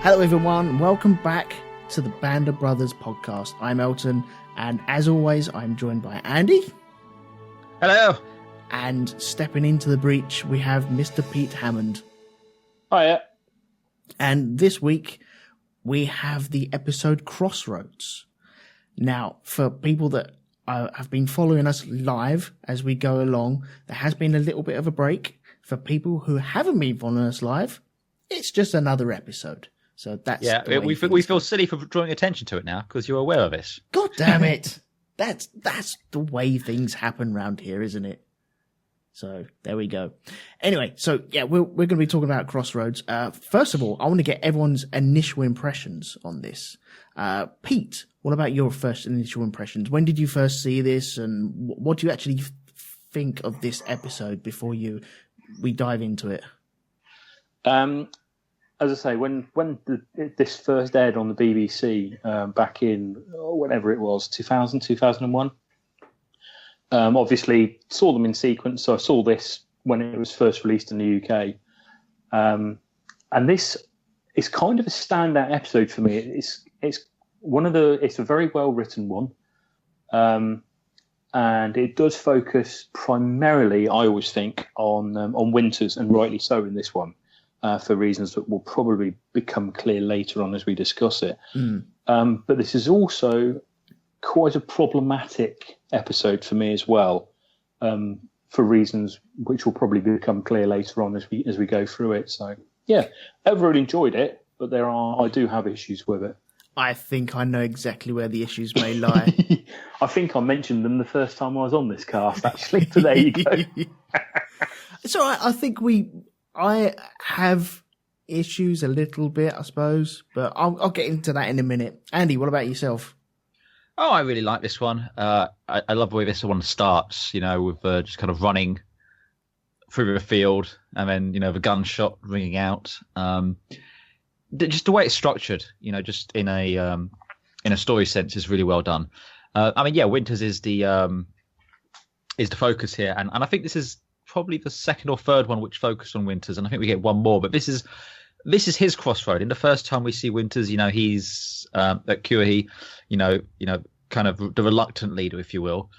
Hello everyone, welcome back to the Band of Brothers podcast. I'm Elton, and as always, I'm joined by Andy. Hello. And stepping into the breach, we have Mr. Pete Hammond. Hiya. And this week, we have the episode Crossroads. Now, for people that have been following us live as we go along, there has been a little bit of a break. For people who haven't been following us live, it's just another episode. So that's we feel silly for drawing attention to it now because you're aware of this. God damn it! That's the way things happen round here, isn't it? So there we go. Anyway, so yeah, we're going to be talking about Crossroads. First of all, I want to get everyone's initial impressions on this. Pete, what about your first initial impressions? When did you first see this, and what do you actually think of this episode before we dive into it? As I say, when this first aired on the BBC back in whenever it was, 2000, 2001, obviously saw them in sequence. So I saw this when it was first released in the UK, and this is kind of a standout episode for me. It's a very well written one, and it does focus primarily, I always think, on Winters, and rightly so in this one. For reasons that will probably become clear later on as we discuss it. But this is also quite a problematic episode for me as well, for reasons which will probably become clear later on as we go through it. So, yeah, everyone enjoyed it, but I do have issues with it. I think I know exactly where the issues may lie. I think I mentioned them the first time I was on this cast, actually. So there you go. It's all right. I think I have issues a little bit, I suppose, but I'll get into that in a minute. Andy, what about yourself? Oh, I really like this one. I love the way this one starts, with just kind of running through the field and then, the gunshot ringing out. Just the way it's structured, just in a story sense is really well done. Winters is the focus here. And I think this is probably the second or third one which focused on Winters, and I think we get one more. But this is his crossroad. In the first time we see Winters, he's at Curie, kind of the reluctant leader, if you will.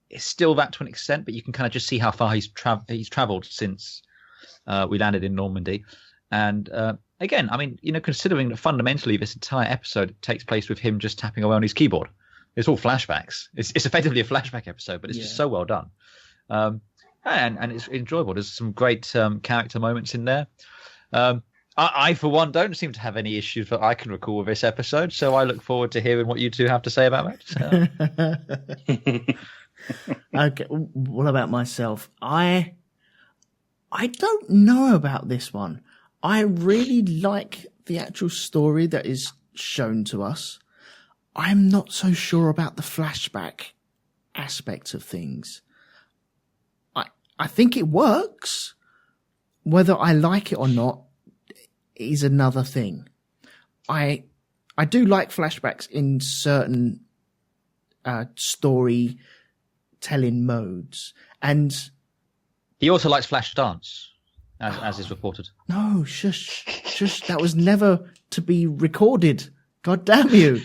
It's still that to an extent, but you can kind of just see how far he's travelled since we landed in Normandy. And again, considering that fundamentally this entire episode takes place with him just tapping away on his keyboard, it's all flashbacks. It's effectively a flashback episode, but it's just so well done. And it's enjoyable. There's some great character moments in there. I, for one, don't seem to have any issues that I can recall with this episode, so I look forward to hearing what you two have to say about it. Okay, what about myself? I don't know about this one. I really like the actual story that is shown to us. I'm not so sure about the flashback aspect of things. I think it works. Whether I like it or not is another thing. I do like flashbacks in certain storytelling modes, and he also likes flash dance, as is reported. No, shush! That was never to be recorded. God damn you!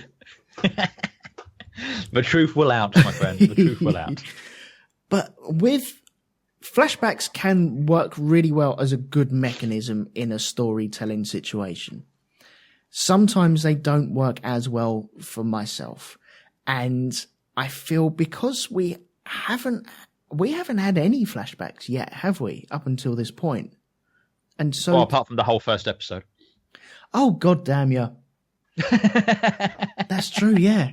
The truth will out, my friend. The truth will out. But with flashbacks can work really well as a good mechanism in a storytelling situation. Sometimes they don't work as well for myself. And I feel because we haven't had any flashbacks yet, have we, up until this point? And so, well, apart from the whole first episode. Oh, God damn you. That's true, yeah.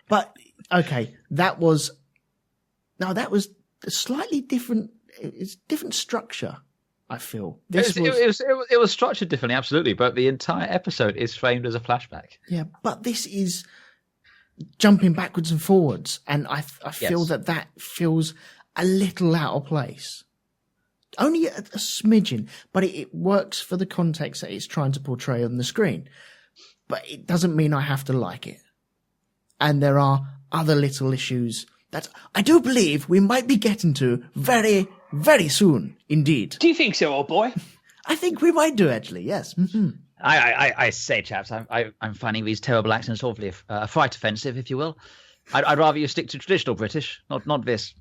But, okay, that was a slightly different. It's different structure, I feel. It was structured differently, absolutely, but the entire episode is framed as a flashback. Yeah, but this is jumping backwards and forwards, and I feel that feels a little out of place. Only a smidgen, but it works for the context that it's trying to portray on the screen. But it doesn't mean I have to like it. And there are other little issues that I do believe we might be getting to very, very soon indeed. Do you think so, old boy? I think we might do, actually, yes. Mm-hmm. I say, chaps, I'm finding these terrible accents awfully fright offensive, if you will. I'd rather you stick to traditional British, not this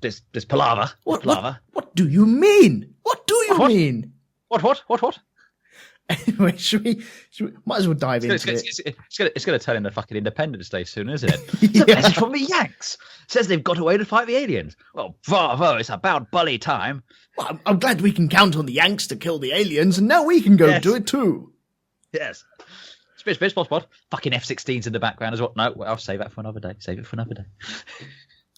palaver. What do you mean? What do you mean? What? Anyway, should we might as well dive into it. It's going to turn into fucking Independence Day soon, isn't it? It's a message from the Yanks. Says they've got away to fight the aliens. Well, bravo, it's about bully time. Well, I'm glad we can count on the Yanks to kill the aliens, and now we can go do it too. Yes. Spot. Fucking F-16s in the background as well. No, I'll save that for another day.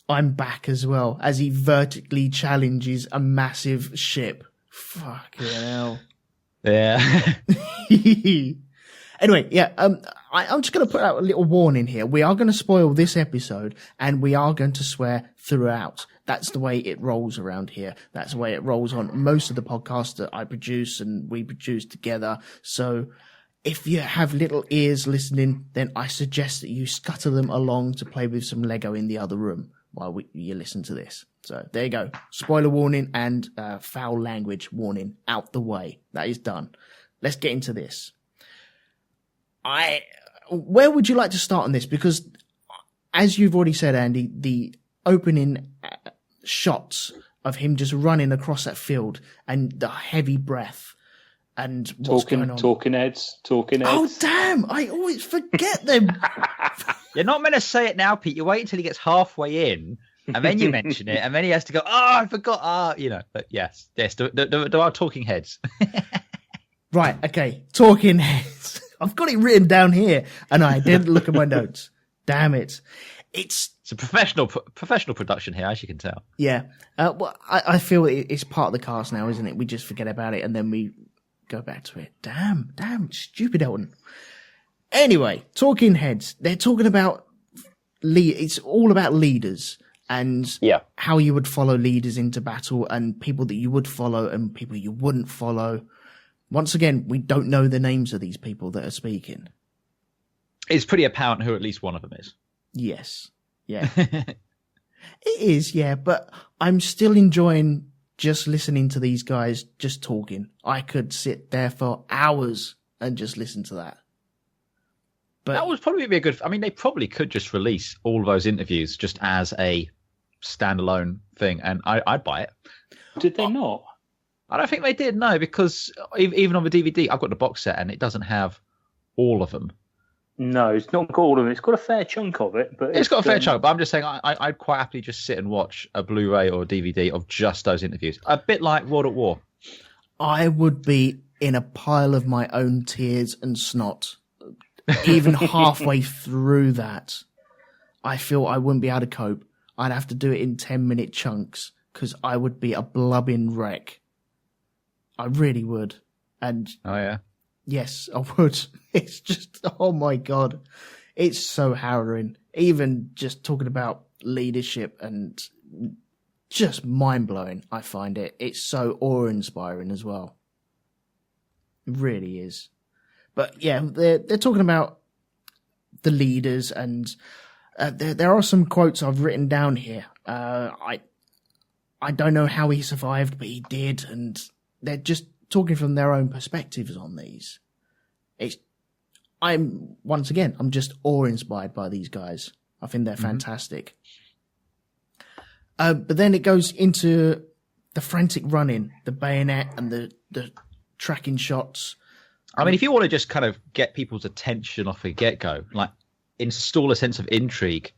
I'm back as well, as he vertically challenges a massive ship. Fucking hell. Yeah. Anyway, yeah, I'm just going to put out a little warning here. We are going to spoil this episode, and we are going to swear throughout. That's the way it rolls around here. That's the way it rolls on most of the podcasts that I produce and we produce together. So if you have little ears listening, then I suggest that you scutter them along to play with some Lego in the other room while you listen to this. So there you go. Spoiler warning and foul language warning out the way. That is done. Let's get into this. Where would you like to start on this? Because as you've already said, Andy, the opening shots of him just running across that field and the heavy breath and what's going on. Talking heads. Oh, damn. I always forget them. You're not meant to say it now, Pete. You wait until he gets halfway in, and then you mention it, and then he has to go, I forgot. But yes, there are talking heads. Right, okay. Talking heads. I've got it written down here, and I didn't look at my notes. Damn it. It's a professional production here, as you can tell. Yeah. Well, I feel it's part of the cast now, isn't it? We just forget about it, and then we go back to it. Damn, stupid Elton. Anyway, talking heads. They're talking about it's all about leaders and how you would follow leaders into battle and people that you would follow and people you wouldn't follow. Once again, we don't know the names of these people that are speaking. It's pretty apparent who at least one of them is. Yes. Yeah. It is, yeah, but I'm still enjoying just listening to these guys just talking. I could sit there for hours and just listen to that. But that would probably be a good... I mean, they probably could just release all those interviews just as a standalone thing, and I'd buy it. Did they not? I don't think they did, no, because even on the DVD, I've got the box set, and it doesn't have all of them. No, it's not got all of them. It's got a fair chunk of it. But it's got a fair chunk, but I'm just saying I'd quite happily just sit and watch a Blu-ray or a DVD of just those interviews. A bit like World at War. I would be in a pile of my own tears and snot. Even halfway through that, I feel I wouldn't be able to cope. I'd have to do it in 10-minute chunks because I would be a blubbing wreck. I really would. And oh yeah, yes, I would. It's just, oh my God, it's so harrowing. Even just talking about leadership and just mind blowing. I find it. It's so awe-inspiring as well. It really is. But yeah, they're talking about the leaders, and there are some quotes I've written down here. I don't know how he survived, but he did, and they're just talking from their own perspectives on these. I'm just awe-inspired by these guys. I think they're fantastic. But then it goes into the frantic running, the bayonet, and the tracking shots. I mean, if you want to just kind of get people's attention off the get-go, like install a sense of intrigue,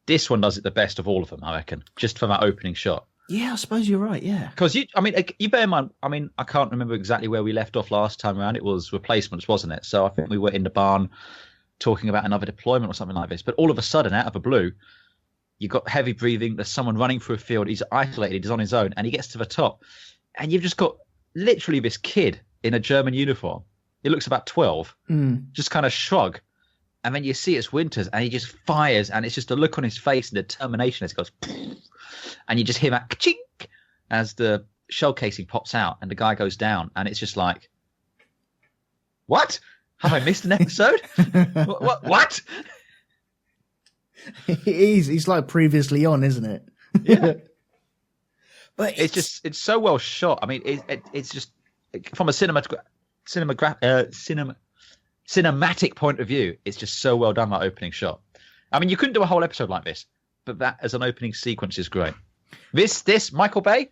this one does it the best of all of them, I reckon, just for that opening shot. Yeah, I suppose you're right, yeah. Because, you bear in mind, I can't remember exactly where we left off last time around. It was replacements, wasn't it? So I think we were in the barn talking about another deployment or something like this. But all of a sudden, out of the blue, you've got heavy breathing. There's someone running through a field. He's isolated. He's on his own. And he gets to the top. And you've just got literally this kid in a German uniform. He looks about 12, just kind of shrug. And then you see it's Winters, and he just fires, and it's just a look on his face and determination as he goes, and you just hear that ka-chink as the shell casing pops out, and the guy goes down, and it's just like, what? Have I missed an episode? What? He's like previously on, isn't it? Yeah. But it's so well shot. I mean, it's just from a cinematic point of view, it's just so well done, that opening shot. I mean, you couldn't do a whole episode like this, but that as an opening sequence is great. This Michael Bay,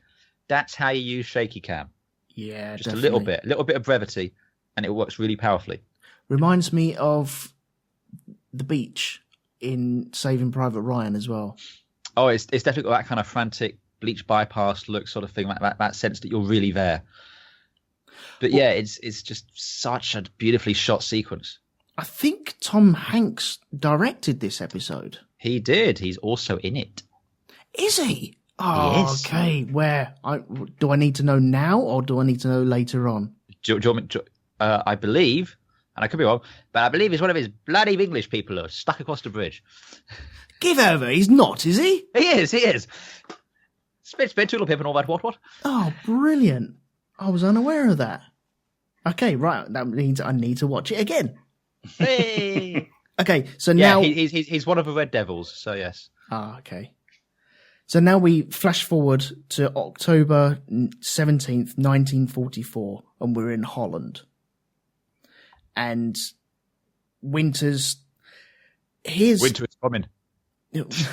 that's how you use shaky cam. Yeah, just definitely. a little bit of brevity, and it works really powerfully. Reminds me of the beach in Saving Private Ryan as well. Oh, it's definitely got that kind of frantic bleach bypass look sort of thing, that sense that you're really there. But yeah, it's just such a beautifully shot sequence. I think Tom Hanks directed this episode. He did. He's also in it. Is he? Oh, Yes. okay. Where? Do I need to know now or do I need to know later on? Do you want me to, I believe, and I could be wrong, but I believe he's one of his bloody English people who are stuck across the bridge. Give over. He's not, is he? He is. Spit, tulip, and all that what? Oh, brilliant. I was unaware of that. Okay, right. That means I need to watch it again. Hey! Okay, so Yeah, now... he's one of the Red Devils, so yes. Ah, okay. So now we flash forward to October 17th, 1944, and we're in Holland. And Winter's... Winter is coming. Winter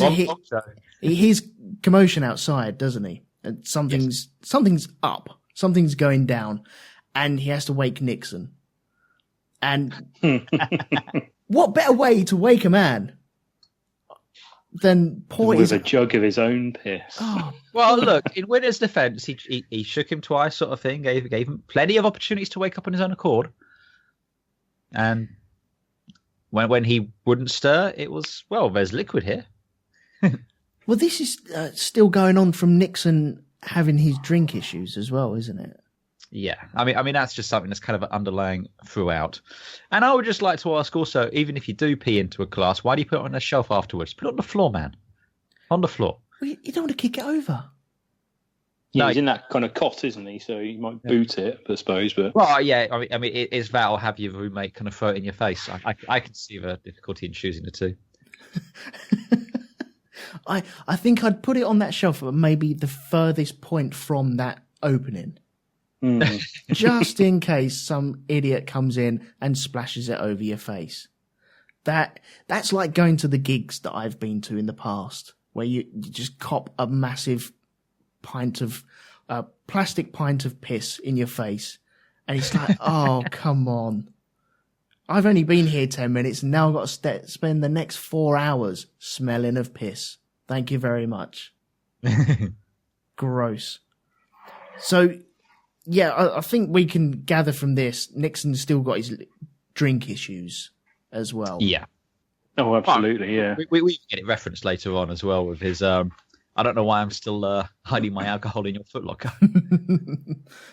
Wrong show. he hears commotion outside, doesn't he? And something's up. Something's going down. And he has to wake Nixon. And what better way to wake a man than pour with a jug of his own piss. Oh, Well, look, in Winter's defence, he shook him twice, sort of thing, gave him plenty of opportunities to wake up on his own accord. And when he wouldn't stir, it was, well, there's liquid here. well, this is still going on from Nixon having his drink issues as well, isn't it? Yeah, I mean that's just something that's kind of underlying throughout. And I would just like to ask also, even if you do pee into a glass, why do you put it on a shelf afterwards? Put it on the floor, man. On the floor. Well, you don't want to kick it over. Yeah, No, he's in that kind of cot, isn't he? So you might boot it, I suppose. But Well, yeah, I mean, is that or have your roommate kind of throw it in your face? I can see the difficulty in choosing the two. I think I'd put it on that shelf, but maybe the furthest point from that opening. Just in case some idiot comes in and splashes it over your face. That's like going to the gigs that I've been to in the past, where you just cop a massive plastic pint of piss in your face, and it's like, oh, come on. I've only been here 10 minutes and now I've got to spend the next 4 hours smelling of piss. Thank you very much. Gross. So, yeah, I think we can gather from this, Nixon's still got his drink issues as well. Yeah. oh, absolutely, yeah. We get it referenced later on as well with his, I don't know why I'm still hiding my alcohol in your footlocker.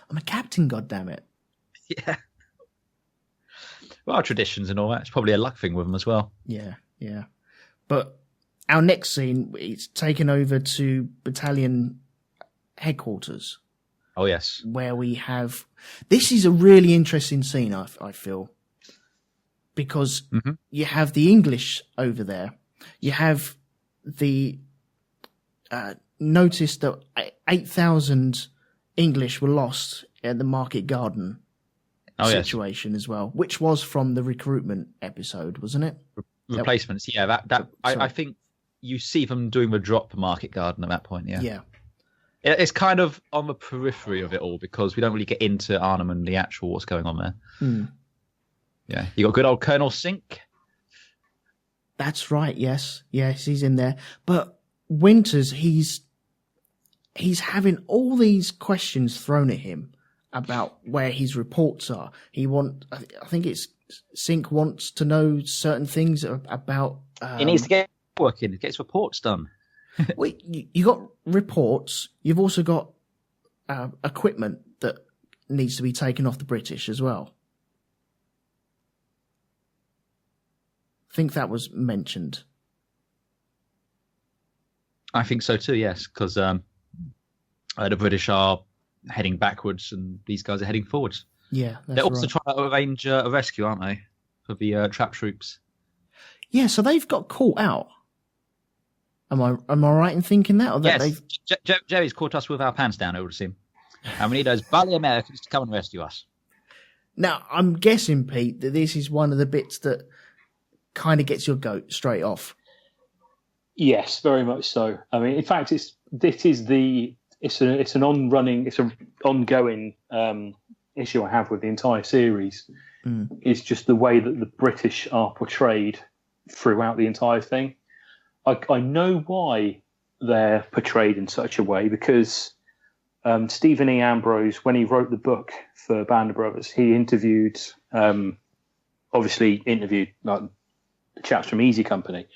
I'm a captain, goddammit. Yeah. Well, traditions and all that. It's probably a luck thing with them as well. Yeah. But our next scene, it's taken over to Battalion headquarters. Oh, yes. Where we have... This is a really interesting scene, I feel. Because you have the English over there. You have the... notice that 8,000 English were lost at the Market Garden situation as well, which was from the recruitment episode, wasn't it? Replacements, yeah. I think you see them doing the drop for Market Garden at that point, yeah. Yeah. It's kind of on the periphery of it all because we don't really get into Arnhem and the actual what's going on there. Yeah, you got good old Colonel Sink. That's right, yes, he's in there. But Winters, he's having all these questions thrown at him about where his reports are. I think it's Sink wants to know certain things about. He needs to get working. Get his reports done. Well, you got reports. You've also got equipment that needs to be taken off the British as well. I think that was mentioned. I think so too, yes, because the British are heading backwards and these guys are heading forwards. Yeah, that's they're also right. trying to arrange a rescue, aren't they, for the trap troops? Yeah, so they've got caught out. Am I right in thinking that? Or that Yes, Jerry's caught us with our pants down, it would seem. And we need those bally Americans to come and rescue us. Now, I'm guessing, Pete, that this is one of the bits that kind of gets your goat straight off. Yes, very much so. I mean, in fact, it's an ongoing issue I have with the entire series. It's just the way that the British are portrayed throughout the entire thing. I know why they're portrayed in such a way, because Stephen E. Ambrose, when he wrote the book for Band of Brothers, he interviewed like the chaps from Easy Company,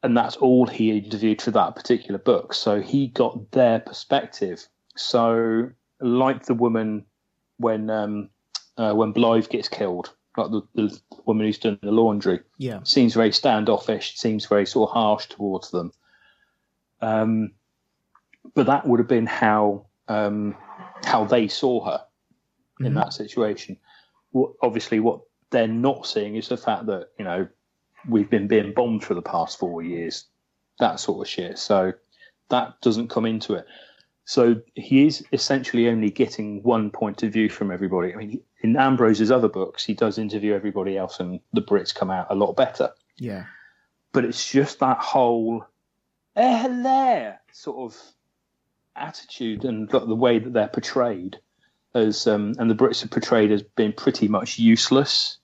and that's all he interviewed for that particular book. So he got their perspective. So, like the woman when Blythe gets killed, like the woman who's done the laundry, seems very standoffish, seems very sort of harsh towards them. But that would have been how they saw her in that situation. Obviously, what they're not seeing is the fact that, you know, we've been being bombed for the past 4 years, that sort of shit. So that doesn't come into it. So he is essentially only getting one point of view from everybody. I mean, in Ambrose's other books, he does interview everybody else, and the Brits come out a lot better. Yeah. But it's just that whole hello sort of attitude and the way that they're portrayed as, and the Brits are portrayed as being pretty much useless.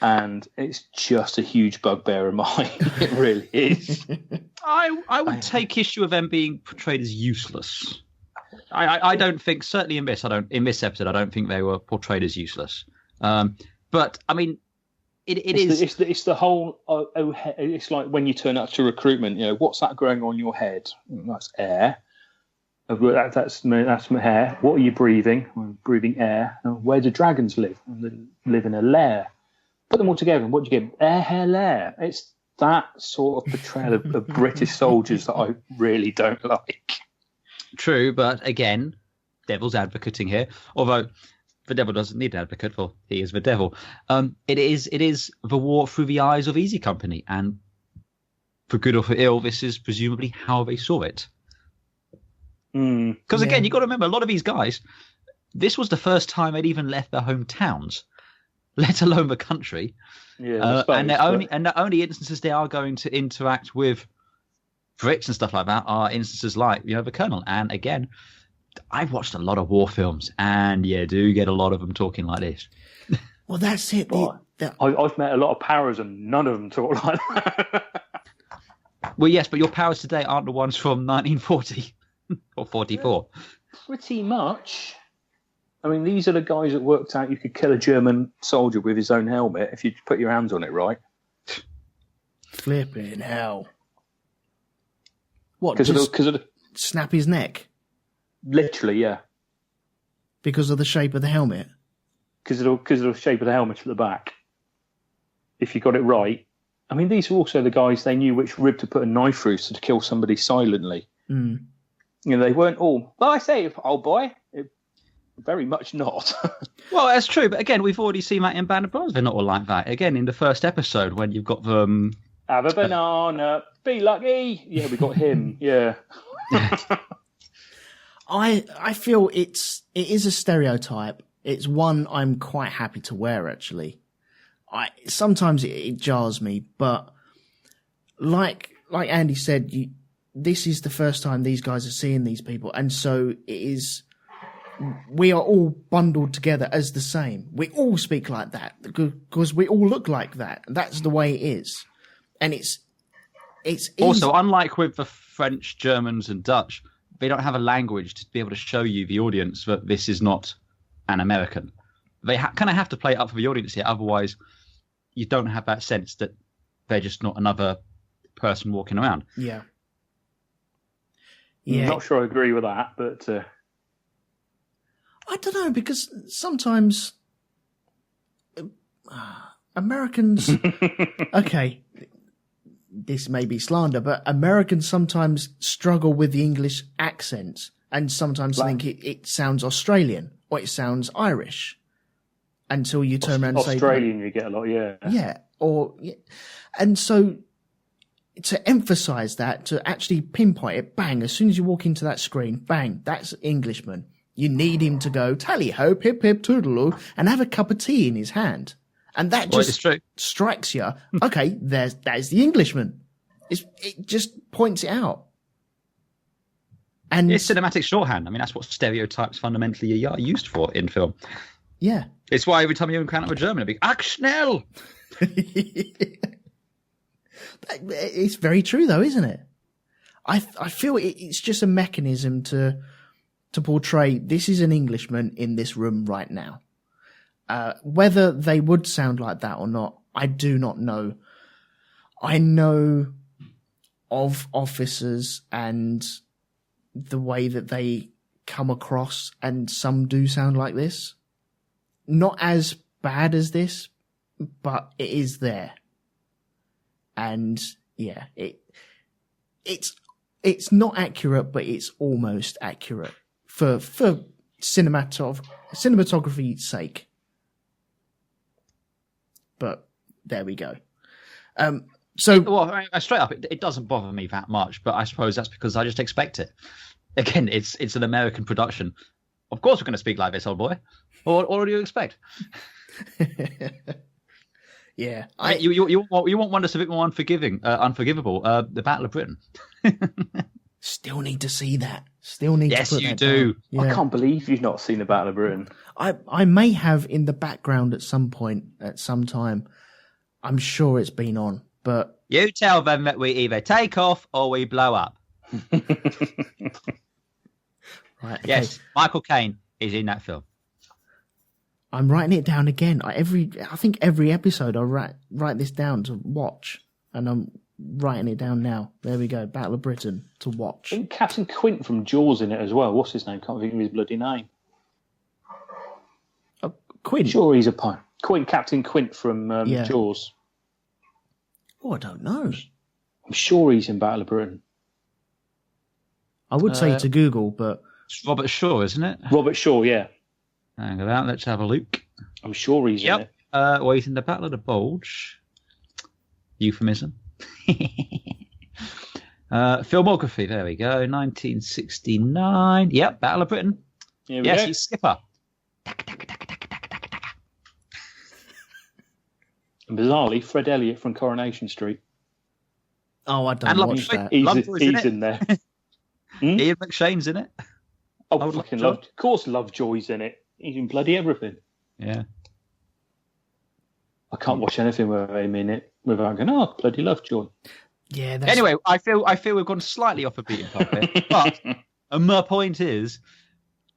And it's just a huge bugbear of mine. It really is. I would take issue of them being portrayed as useless. I don't think, certainly in this episode, I don't think they were portrayed as useless. But I mean, it's the whole. It's like when you turn up to recruitment. You know, what's that growing on your head? That's air. That's my hair. What are you breathing? I'm breathing air. Where do dragons live? They live in a lair. Put them all together, and what do you get? Hair, lair. It's that sort of portrayal of British soldiers that I really don't like. True, but again, devil's advocating here. Although the devil doesn't need an advocate, for he is the devil. It is the war through the eyes of Easy Company, and for good or for ill, this is presumably how they saw it. Because again, you've got to remember, a lot of these guys, this was the first time they'd even left their hometowns, let alone the country. And the only instances they are going to interact with Brits and stuff like that are instances like, you know, the Colonel. And again, I've watched a lot of war films, and you do get a lot of them talking like this. Well, that's it. I've met a lot of powers, and none of them talk like that. Well, yes, but your powers today aren't the ones from 1940 or 44. Pretty much. I mean, these are the guys that worked out you could kill a German soldier with his own helmet if you put your hands on it right. Flipping hell. What, because of the snap his neck? Literally, yeah. Because of the shape of the helmet? Because of the shape of the helmet at the back. If you got it right. I mean, these are also the guys, they knew which rib to put a knife through to kill somebody silently. You know, they weren't all, well, I say, old boy. Very much not. Well, that's true, but again, we've already seen that in Band of Brothers. They're not all like that. Again, in the first episode, when you've got them... Have a banana, be lucky. Yeah, we got him, yeah. I feel it is a stereotype. It's one I'm quite happy to wear, actually. Sometimes it jars me, but like Andy said, this is the first time these guys are seeing these people, and so it is... We are all bundled together as the same. We all speak like that because we all look like that. That's the way it is. And it's also, unlike with the French, Germans and Dutch, they don't have a language to be able to show you, the audience, that this is not an American. They kind of have to play it up for the audience here. Otherwise, you don't have that sense that they're just not another person walking around. Yeah. I'm not sure I agree with that, but... I don't know, because sometimes Americans, okay, this may be slander, but Americans sometimes struggle with the English accent and sometimes think it sounds Australian or it sounds Irish until you turn around and say... Australian you get a lot, yeah. Yeah, and so to emphasise that, to actually pinpoint it, bang, as soon as you walk into that screen, bang, that's Englishman. You need him to go tally-ho, pip-pip, toodaloo, and have a cup of tea in his hand. And that just strikes you. Okay, that is the Englishman. It just points it out. And it's cinematic shorthand. I mean, that's what stereotypes fundamentally are used for in film. Yeah. It's why every time you encounter a German, it'll be, Ach, schnell! It's very true, though, isn't it? I feel it's just a mechanism to portray this is an Englishman in this room right now. Whether they would sound like that or not, I do not know. I know of officers and the way that they come across, and some do sound like this. Not as bad as this, but it is there. And yeah, it's not accurate, but it's almost accurate for cinematography's sake. But there we go. Well, straight up, it doesn't bother me that much, but I suppose that's because I just expect it. Again, it's an American production. Of course we're going to speak like this, old boy. What do you expect? Yeah. You want one that's a bit more unforgivable. The Battle of Britain. Still need to see that. Still need to put that Yes, you do. Yeah. I can't believe you've not seen the Battle of Britain. I may have in the background at some point, at some time. I'm sure it's been on, but... You tell them that we either take off or we blow up. Right, okay. Yes, Michael Caine is in that film. I'm writing it down again. I think every episode I write this down to watch, and I'm writing it down now. There we go. Battle of Britain to watch. I think Captain Quint from Jaws in it as well. What's his name? Can't think of his bloody name. Quint? Sure, he's a pun. Captain Quint from Jaws. Oh, I don't know. I'm sure he's in Battle of Britain. I would say to Google, but... It's Robert Shaw, isn't it? Robert Shaw, yeah. Hang about, let's have a look. I'm sure he's in it. Well, he's in the Battle of the Bulge. Euphemism. Filmography, there we go. 1969. Yep, Battle of Britain. Yes, he's Skipper. And bizarrely, Fred Elliott from Coronation Street. Oh, I don't watch that. He's in there. Ian McShane's in it. Oh, fucking love. Of course, Lovejoy's in it. He's in bloody everything. Yeah. I can't watch anything with him in it without going, oh, bloody Lovejoy. Yeah. Anyway, I feel we've gone slightly off a beaten path here, but my point is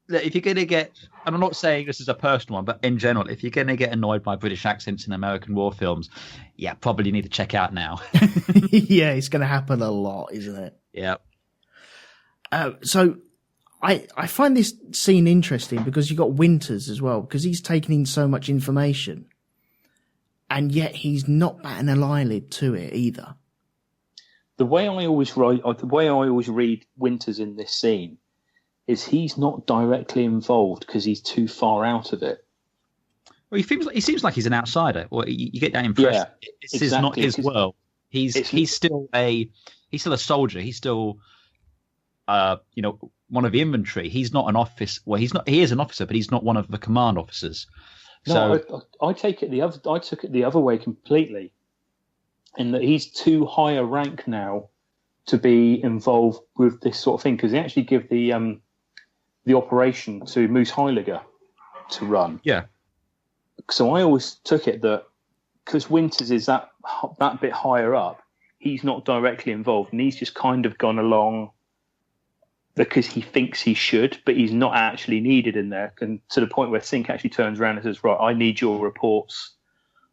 that if you're going to get, and I'm not saying this is a personal one, but in general, if you're going to get annoyed by British accents in American war films, yeah, probably need to check out now. Yeah, it's going to happen a lot, isn't it? Yeah. So I find this scene interesting because you got Winters as well, because he's taking in so much information, and yet he's not batting an eyelid to it either. The way I always read Winters in this scene is he's not directly involved because he's too far out of it. Well, he seems like he's an outsider. Well, you get that impression. Yeah, this is not his world. He's still a soldier. He's still one of the infantry. He's not an officer. Well, he's not. He is an officer, but he's not one of the command officers. No, I took it the other way completely, in that he's too high a rank now to be involved with this sort of thing, because they actually give the operation to Moose Heiliger to run. Yeah. So I always took it that because Winters is that bit higher up, he's not directly involved, and he's just kind of gone along because he thinks he should, but he's not actually needed in there. And to the point where Sink actually turns around and says, right, I need your reports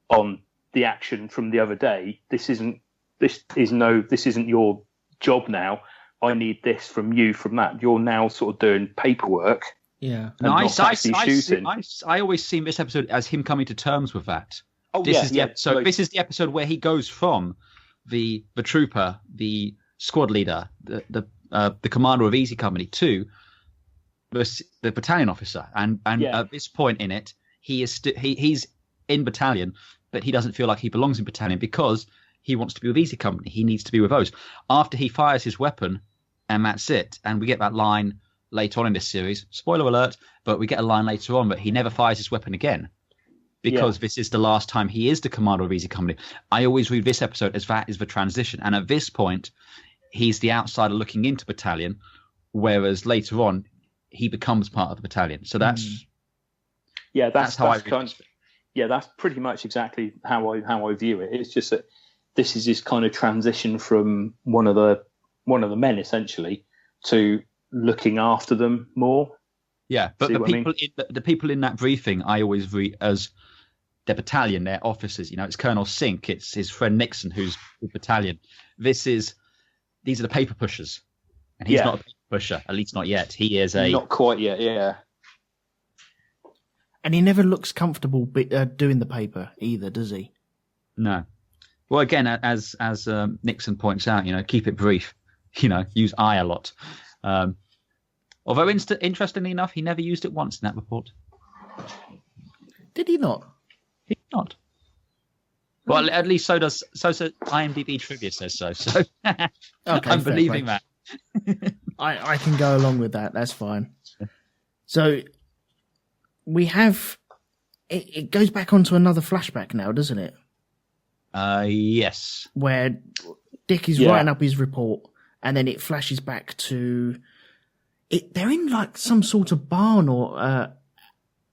on the action from the other day. This isn't your job now. I need this from you from that. You're now sort of doing paperwork. Yeah. No, I always see this episode as him coming to terms with that. Oh, this is the episode where he goes from the trooper, the squad leader, the commander of Easy Company to the battalion officer, and at this point in it, he's in battalion, but he doesn't feel like he belongs in battalion because he wants to be with Easy Company. He needs to be with those. After he fires his weapon, and that's it. And we get that line, later on in this series. Spoiler alert, but we get a line later on, but he never fires his weapon again because this is the last time he is the commander of Easy Company. I always read this episode as that is the transition. And at this point, he's the outsider looking into Battalion, whereas later on, he becomes part of the Battalion. So that's that's pretty much exactly how I view it. It's just that this is his kind of transition from one of the men essentially to looking after them more. Yeah, but the people in that briefing, I always read as their Battalion, their officers. You know, it's Colonel Sink, it's his friend Nixon, who's the Battalion. These are the paper pushers, and he's not a paper pusher, at least not yet. He is not quite yet. Yeah. And he never looks comfortable doing the paper either, does he? No. Well, again, as Nixon points out, keep it brief. Use I a lot. Although, interestingly enough, he never used it once in that report. Did he not? He did not. Well, at least so IMDb trivia says so. So okay, I'm believing that. I can go along with that. That's fine. So we have it goes back onto another flashback now, doesn't it? Yes. Where Dick is writing up his report, and then it flashes back to it. They're in like some sort of barn or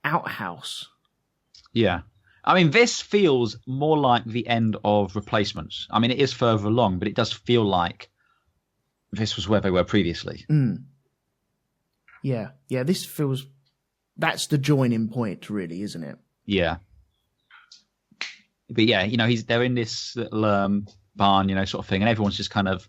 outhouse. Yeah. I mean, this feels more like the end of Replacements. I mean, it is further along, but it does feel like this was where they were previously. Mm. Yeah. This feels that's the joining point, really, isn't it? Yeah. But yeah, they're in this little barn, sort of thing, and everyone's just kind of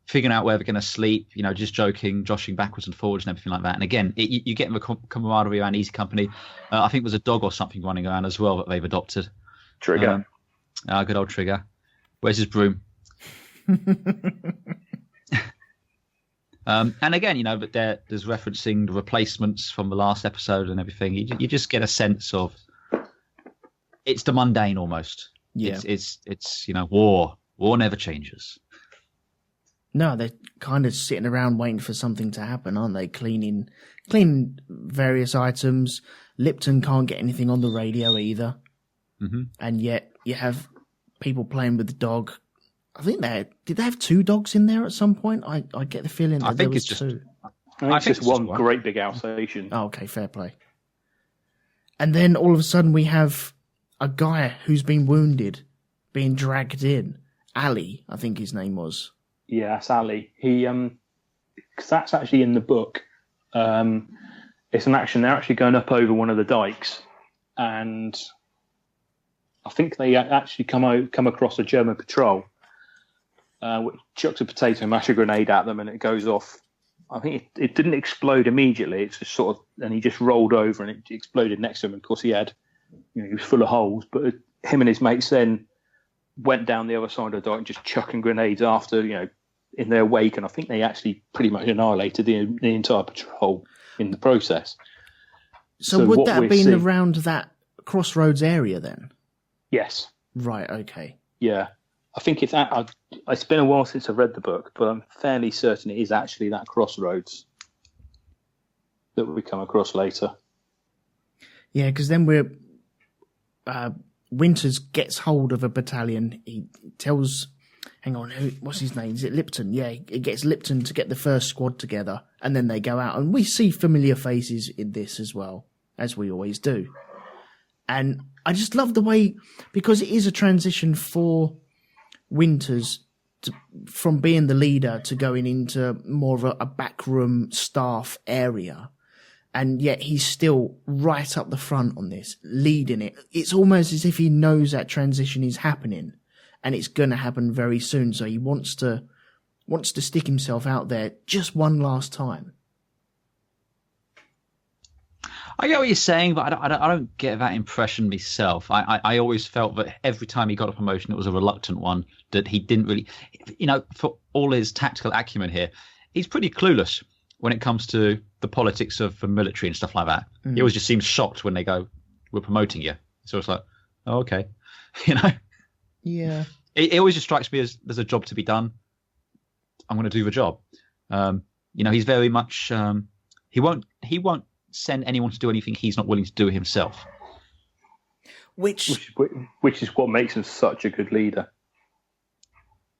figuring out where they're going to sleep, just joking, joshing backwards and forwards and everything like that. And again, you get the camaraderie around Easy Company. I think there's a dog or something running around as well that they've adopted. Trigger. Good old Trigger. Where's his broom? And again, but there's referencing the replacements from the last episode and everything. You just get a sense of it's the mundane almost. Yeah. It's war. War never changes. No, they're kind of sitting around waiting for something to happen, aren't they? Cleaning various items. Lipton can't get anything on the radio either. Mm-hmm. And yet you have people playing with the dog. I think did they have two dogs in there at some point? I get the feeling that there was two. I think it's just one great big Alsatian. Oh, okay, fair play. And then all of a sudden we have a guy who's been wounded being dragged in. Ali, I think his name was. Yeah, that's Ali. He, cause that's actually in the book. It's an action. They're actually going up over one of the dikes, and I think they actually come across a German patrol, which chucks a potato masher grenade at them, and it goes off. I think it didn't explode immediately. It's just sort of, and he just rolled over, and it exploded next to him. And of course, he was full of holes. But him and his mates then went down the other side of the dike and just chucking grenades after, in their wake. And I think they actually pretty much annihilated the entire patrol in the process. So would that have been around that Crossroads area then? Yes. Right, okay. Yeah. I think it's been a while since I've read the book, but I'm fairly certain it is actually that Crossroads that we come across later. Yeah, because then Winters gets hold of a battalion. He tells, what's his name? Is it Lipton? Yeah, he gets Lipton to get the first squad together, and then they go out. And we see familiar faces in this as well, as we always do. And I just love the way, because it is a transition for Winters from being the leader to going into more of a backroom staff area. And yet he's still right up the front on this, leading it. It's almost as if he knows that transition is happening and it's going to happen very soon. So he wants to stick himself out there just one last time. I get what you're saying, but I don't get that impression myself. I always felt that every time he got a promotion, it was a reluctant one, that he didn't really, for all his tactical acumen here, he's pretty clueless when it comes to the politics of the military and stuff like that. He always just seems shocked when they go, "We're promoting you." So it's like, oh, okay. Yeah. It always just strikes me as there's a job to be done. I'm going to do the job. He's very much he won't send anyone to do anything he's not willing to do himself. Which is what makes him such a good leader.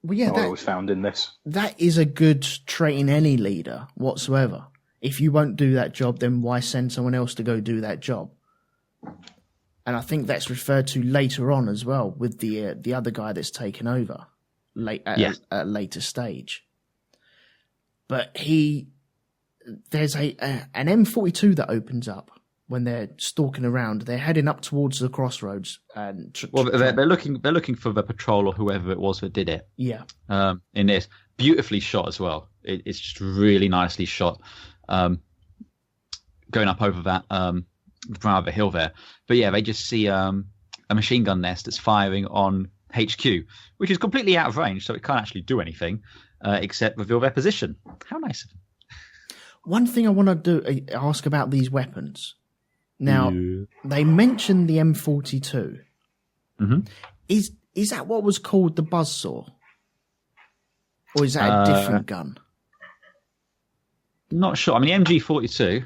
Well, yeah, I was found in this. That is a good trait in any leader whatsoever. If you won't do that job, then why send someone else to go do that job? And I think that's referred to later on as well with the other guy that's taken over at a later stage. But there's an M42 that opens up when they're stalking around. They're heading up towards the crossroads. And they're looking for the patrol or whoever it was that did it. Yeah. In this, beautifully shot as well. It's just really nicely shot. Going up over that the hill there. But yeah, they just see a machine gun nest that's firing on HQ, which is completely out of range, so it can't actually do anything except reveal their position. How nice of them. One thing I want to ask about these weapons. Now, they mentioned the M42. Mm-hmm. Is that what was called the buzzsaw? Or is that a different gun? Not sure. I mean, the MG42...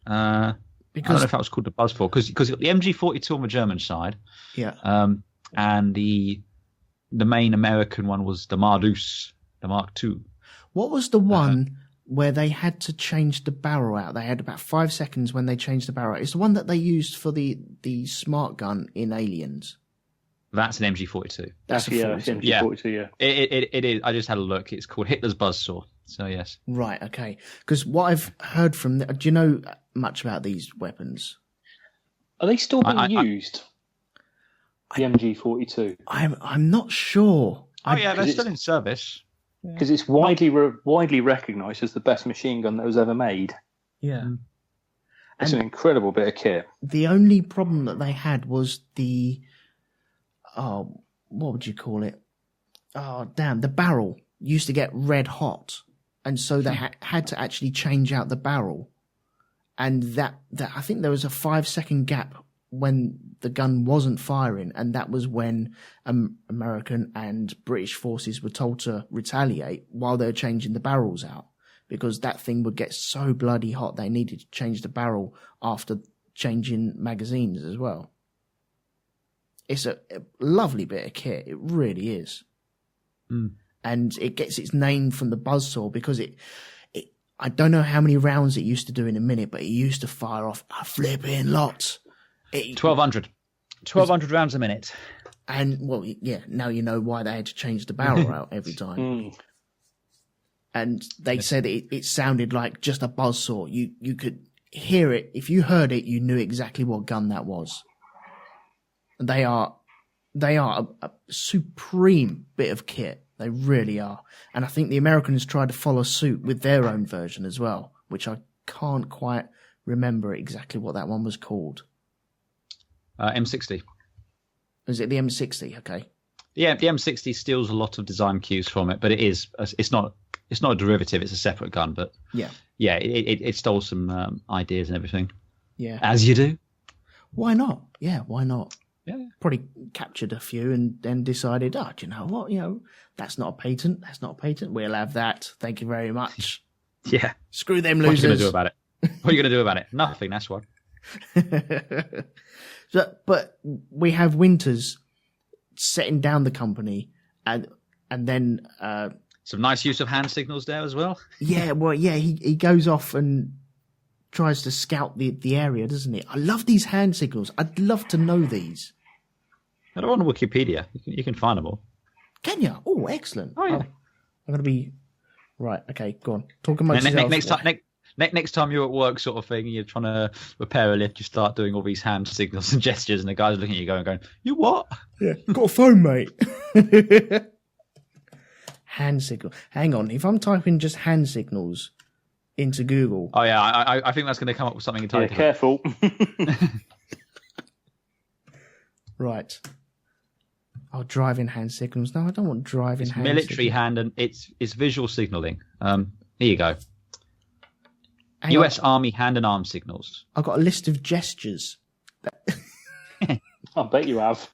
I don't know if that was called the buzzsaw, because the MG42 on the German side, and the main American one was the Mardus, the Mark II. What was the one where they had to change the barrel out? They had about 5 seconds when they changed the barrel out. It's the one that they used for the smart gun in Aliens. That's an MG42. That's MG42, yeah. It is. I just had a look. It's called Hitler's buzzsaw. So, yes. Right, okay. Because what I've heard from... do you know much about these weapons? Are they still being used? The MG42? I'm not sure. They're still in service. Because it's widely recognised as the best machine gun that was ever made. Yeah. It's an incredible bit of kit. The only problem that they had was what would you call it? Oh, damn. The barrel used to get red hot. And so they had to actually change out the barrel. And that I think there was a 5-second gap when the gun wasn't firing. And that was when American and British forces were told to retaliate while they were changing the barrels out. Because that thing would get so bloody hot, they needed to change the barrel after changing magazines as well. It's a lovely bit of kit. It really is. Mm. And it gets its name from the buzzsaw because I don't know how many rounds it used to do in a minute, but it used to fire off a flipping lot. 1,200 rounds a minute. And, well, yeah, now you know why they had to change the barrel out every time. Mm. And they said it sounded like just a buzzsaw. You could hear it. If you heard it, you knew exactly what gun that was. They are a supreme bit of kit. They really are. And I think the Americans tried to follow suit with their own version as well, which I can't quite remember exactly what that one was called. M60. Is it the M60? Okay. Yeah, the M60 steals a lot of design cues from it, but it's not a derivative, it's a separate gun, but it stole some ideas and everything. Yeah. As you do. Why not? Yeah, why not? Yeah. Probably captured a few and then decided, do you know what? That's not a patent. That's not a patent. We'll have that. Thank you very much. Yeah. Screw them losers. What are you going to do about it? What are you going to do about it? Nothing, that's what. But we have Winters setting down the company and then... some nice use of hand signals there as well. Yeah, well, yeah, he goes off and tries to scout the area, doesn't he? I love these hand signals. I'd love to know these. They're on Wikipedia. You can find them all. Can you? Oh, excellent. Oh, yeah. I'm going to be... Right, okay, go on. Talk amongst yourselves. Next time you're at work sort of thing, you're trying to repair a lift, you start doing all these hand signals and gestures, and the guy's looking at you going, you what? Yeah, got a phone, mate. Hand signal. Hang on, if I'm typing just hand signals into Google... Oh, yeah, I think that's going to come up with something entirely different. Careful. Right. Oh, driving hand signals. No, I don't want driving hand signals. Military hand, and it's visual signalling. Here you go. Hang US on. Army hand and arm signals. I've got a list of gestures. I bet you have.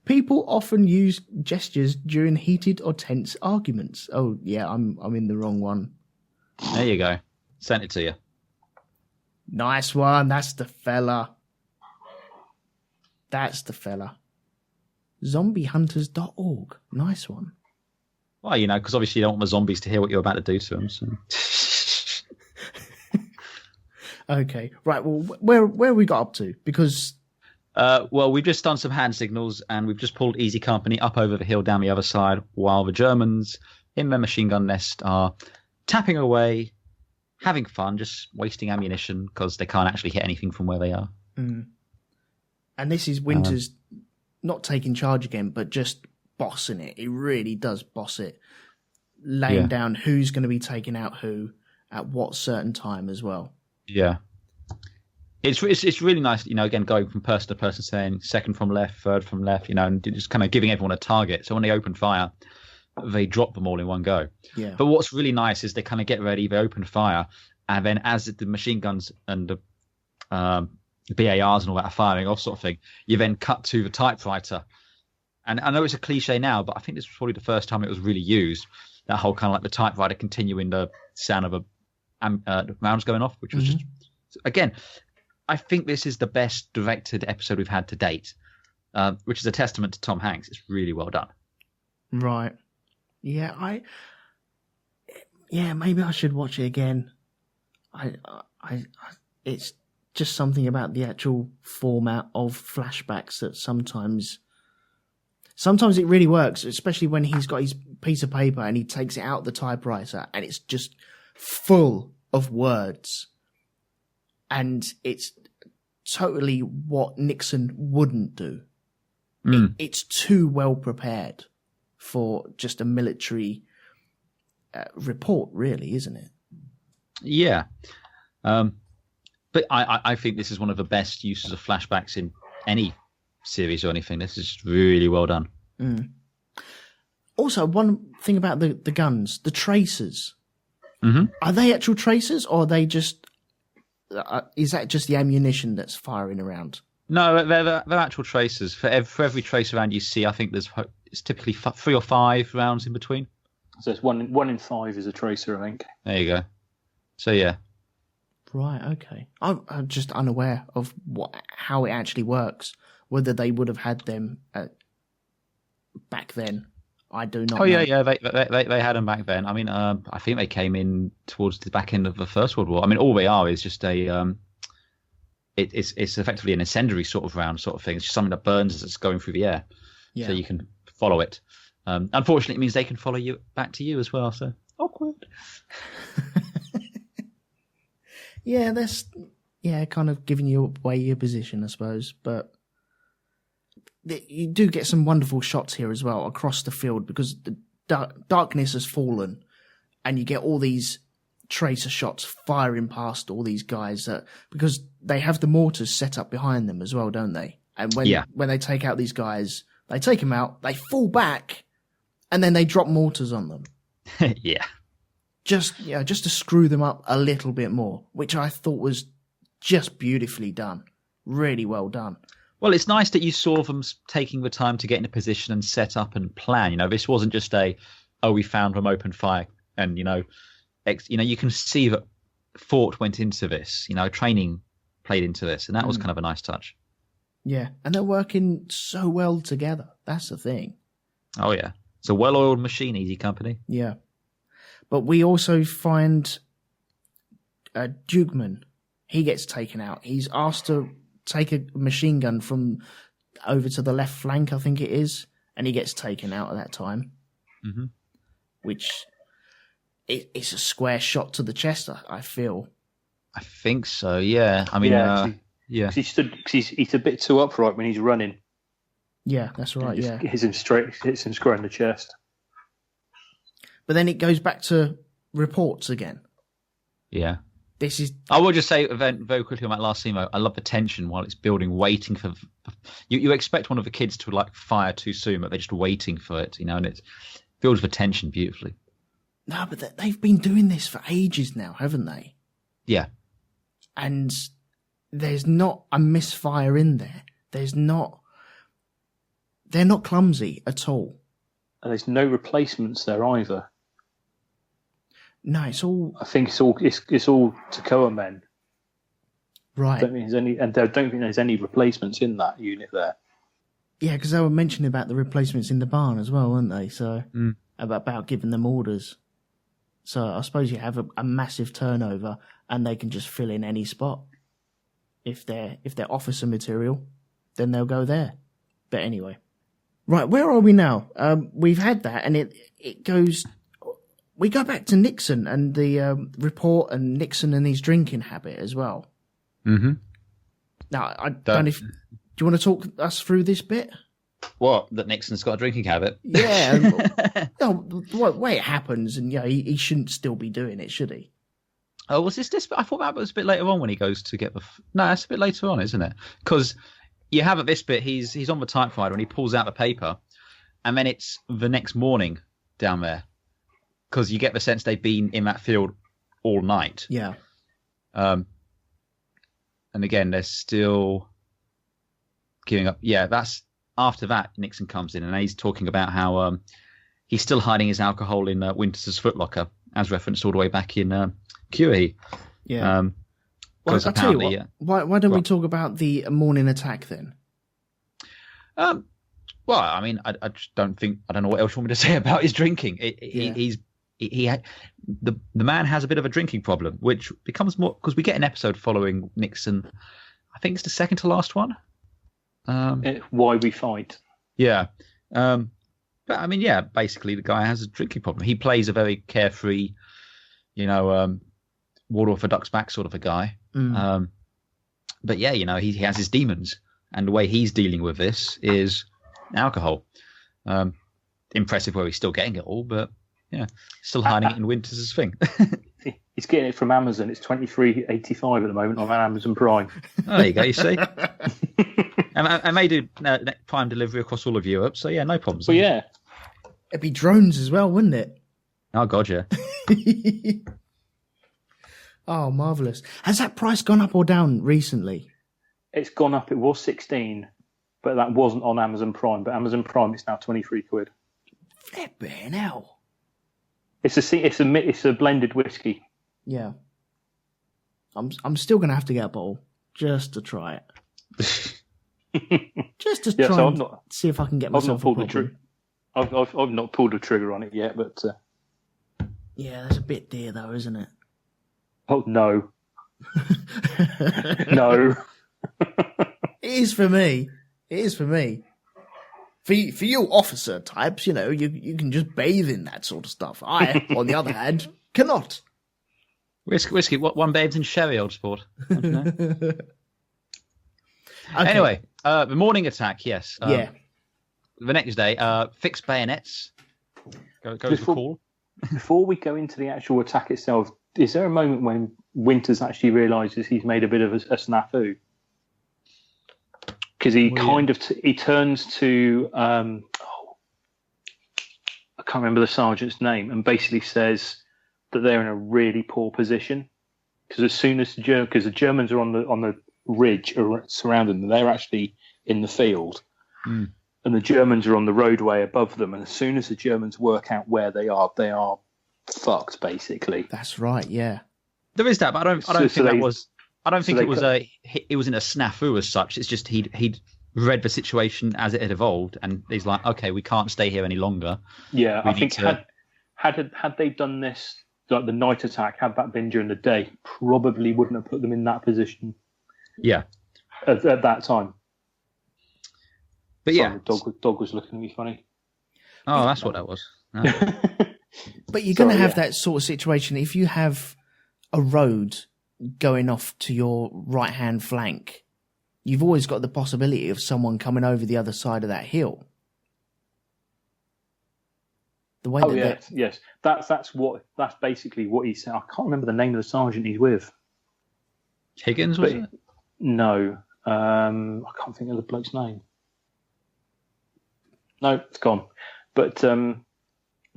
People often use gestures during heated or tense arguments. Oh, yeah, I'm in the wrong one. There you go. Sent it to you. Nice one. That's the fella. That's the fella. Zombiehunters.org. Nice one. Well, you know, because obviously you don't want the zombies to hear what you're about to do to them. So. Okay. Right. Well, where we got up to? Because... well, we've just done some hand signals and we've just pulled Easy Company up over the hill down the other side while the Germans in their machine gun nest are tapping away, having fun, just wasting ammunition because they can't actually hit anything from where they are. Mm. And this is Winters not taking charge again, but just bossing it. He really does boss it, laying down who's going to be taking out who at what certain time as well. Yeah. It's really nice, you know, again, going from person to person, saying second from left, third from left, you know, and just kind of giving everyone a target. So when they open fire, they drop them all in one go. Yeah. But what's really nice is they kind of get ready, they open fire, and then as the machine guns and the BARs and all that are firing off sort of thing, you then cut to the typewriter. And I know it's a cliche now, but I think this was probably the first time it was really used, that whole kind of like the typewriter continuing the sound of the rounds going off, which was just, again... I think this is the best directed episode we've had to date, which is a testament to Tom Hanks. It's really well done. Right. Yeah, maybe I should watch it again. It's just something about the actual format of flashbacks that sometimes it really works, especially when he's got his piece of paper and he takes it out the typewriter and it's just full of words. And it's totally what Nixon wouldn't do. It's too well prepared for just a military report, really, isn't it? Yeah. But I think this is one of the best uses of flashbacks in any series or anything. This is really well done. Also, one thing about the guns, the tracers. Mm-hmm. Are they actual tracers or are they just... is that just the ammunition that's firing around? No, they're actual tracers. For every tracer round you see, I think it's typically 3 or 5 rounds in between. So it's one in 5 is a tracer, I think. There you go. So yeah. Right. Okay. I'm just unaware of how it actually works. Whether they would have had them back then. I do not know. Yeah. They had them back then. I mean, I think they came in towards the back end of the First World War. I mean, all they are is just it's effectively an incendiary sort of round sort of thing. It's just something that burns as it's going through the air, so you can follow it. Unfortunately, it means they can follow you back to you as well. So awkward. Yeah, that's kind of giving you away your position, I suppose, but. You do get some wonderful shots here as well across the field because the darkness has fallen and you get all these tracer shots firing past all these guys because they have the mortars set up behind them as well, don't they? And when they take out these guys, they take them out, they fall back, and then they drop mortars on them. Yeah. Just to screw them up a little bit more, which I thought was just beautifully done. Really well done. Well, it's nice that you saw them taking the time to get in a position and set up and plan. You know, this wasn't just we found them, open fire, and you can see that thought went into this. You know, training played into this, and that was kind of a nice touch. Yeah, and they're working so well together. That's the thing. Oh yeah, it's a well-oiled machine, Easy Company. Yeah, but we also find Dukeman. He gets taken out. He's asked to take a machine gun from over to the left flank, I think it is, and he gets taken out at that time. Mm-hmm. Which it's a square shot to the chest, I feel. I think so, yeah. I mean, He's a bit too upright when he's running. Yeah, that's right, Hits him square in the chest. But then it goes back to reports again. Yeah. I will just say very quickly on that last scene, I love the tension while it's building, waiting for... You expect one of the kids to fire too soon, but they're just waiting for it, and it builds the tension beautifully. No, but they've been doing this for ages now, haven't they? Yeah. And there's not a misfire in there. There's They're not clumsy at all. And there's no replacements there either. No, it's all... I think it's all Toccoa men. Right. I don't think there's any replacements in that unit there. Yeah, because they were mentioning about the replacements in the barn as well, weren't they? So about giving them orders. So I suppose you have a massive turnover, and they can just fill in any spot. If they're officer material, then they'll go there. But anyway, right, where are we now? We've had that, and it goes. We go back to Nixon and the report, and Nixon and his drinking habit as well. Mm-hmm. Now, I don't know if... Do you want to talk us through this bit? What? That Nixon's got a drinking habit? Yeah. The way it happens, and he shouldn't still be doing it, should he? Oh, was this? I thought that was a bit later on when he goes to get the... No, that's a bit later on, isn't it? Because you have at this bit, he's on the typewriter and he pulls out the paper, and then it's the next morning down there. Because you get the sense they've been in that field all night. Yeah. And again, they're still giving up. Yeah, that's after that. Nixon comes in and he's talking about how he's still hiding his alcohol in Winters' footlocker, as referenced all the way back in QE. Yeah. Well, I'll tell you what. Why don't we talk about the morning attack then? Well, I mean, I just don't know what else you want me to say about his drinking. The man has a bit of a drinking problem, which becomes more because we get an episode following Nixon. I think it's the second to last one. Why We Fight. Yeah. But I mean, yeah, basically the guy has a drinking problem. He plays a very carefree, water off a duck's back sort of a guy. But yeah, he has his demons, and the way he's dealing with this is alcohol. Impressive where he's still getting it all, but yeah, still hiding it in Winters' thing. He's getting it from Amazon. It's $23.85 at the moment on Amazon Prime. Oh, there you go. You see, and they do Prime delivery across all of Europe. So yeah, no problems. Well, yeah, it'd be drones as well, wouldn't it? Oh God, yeah. Oh, marvelous! Has that price gone up or down recently? It's gone up. It was 16, but that wasn't on Amazon Prime. But Amazon Prime, it's now 23 quid. Flipping hell! It's a blended whiskey. Yeah. I'm still gonna have to get a bottle just to try it. Just to try and see if I can get myself a bottle. I've not pulled the trigger on it yet, but yeah, that's a bit dear though, isn't it? Oh no. No. It is for me. For you officer types, you can just bathe in that sort of stuff. I, on the other hand, cannot. Whiskey, what one bathes in sherry, old sport. Okay. Anyway, the morning attack, yes. Yeah. The next day, fixed bayonets. Goes the call. Before we go into the actual attack itself, is there a moment when Winters actually realises he's made a bit of a snafu? Because he he turns to I can't remember the sergeant's name, and basically says that they're in a really poor position. Because as soon as the Germans are on the ridge surrounding them, they're actually in the field, and the Germans are on the roadway above them. And as soon as the Germans work out where they are fucked, basically. That's right. Yeah, there is that, but I don't think it was in a snafu as such. It's just he'd read the situation as it had evolved, and he's like, okay, we can't stay here any longer. Yeah, I think had they done this, like the night attack, had that been during the day, probably wouldn't have put them in that position. Yeah, at that time. But yeah, dog was looking at me funny. Oh, that's what that was. No. But you're going to have that sort of situation if you have a road going off to your right-hand flank. You've always got the possibility of someone coming over the other side of that hill. The way yes. That's basically what he said. I can't remember the name of the sergeant he's with. Higgins, was it? No, I can't think of the bloke's name. No, it's gone. But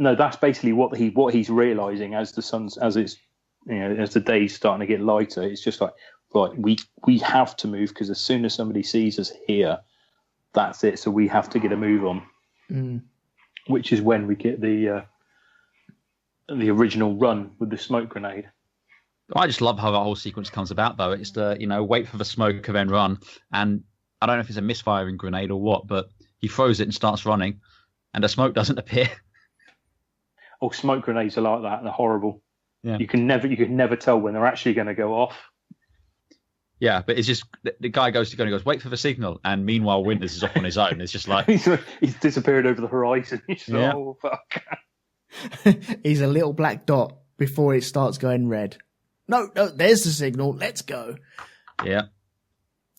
no, that's basically what he's realising as the day's starting to get lighter. It's just like, right, we have to move, because as soon as somebody sees us here, that's it. So we have to get a move on, which is when we get the original run with the smoke grenade. I just love how that whole sequence comes about, though. It's the, wait for the smoke and then run. And I don't know if it's a misfiring grenade or what, but he throws it and starts running, and the smoke doesn't appear. Oh, smoke grenades are like that. They're horrible. Yeah. You can never tell when they're actually going to go off. Yeah, but it's just the guy goes, wait for the signal, and meanwhile Winters is off on his own. It's just like he's disappeared over the horizon. Yeah. Oh fuck! He's a little black dot before it starts going red. No, there's the signal. Let's go. Yeah.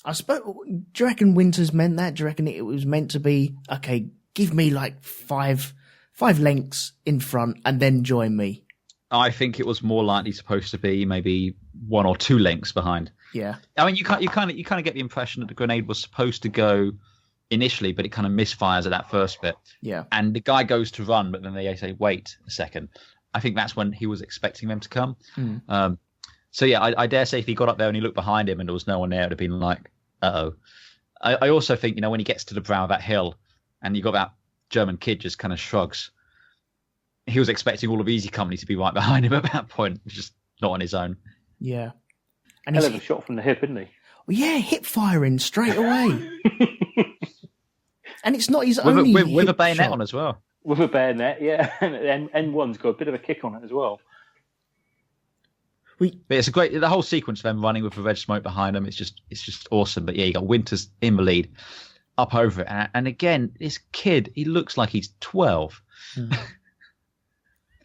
I suppose. Do you reckon Winters meant that? Do you reckon it was meant to be, okay, give me like five lengths in front and then join me? I think it was more likely supposed to be maybe 1 or 2 lengths behind. Yeah. I mean, you kind of get the impression that the grenade was supposed to go initially, but it kind of misfires at that first bit. Yeah. And the guy goes to run, but then they say, wait a second. I think that's when he was expecting them to come. So yeah, I dare say if he got up there and he looked behind him and there was no one there, it would have been like, uh-oh. I also think, when he gets to the brow of that hill and you got that German kid just kind of shrugs, he was expecting all of Easy Company to be right behind him at that point, just not on his own. Yeah. And Hell of a shot from the hip, isn't he? Well, yeah, hip firing straight away. And it's not his only with a bayonet shot. on as well. With a bayonet, yeah. And N1's got a bit of a kick on it as well. But it's a great, the whole sequence of them running with the red smoke behind them. It's just awesome. But yeah, you got Winters in the lead, up over it, and again, this kid, he looks like he's 12.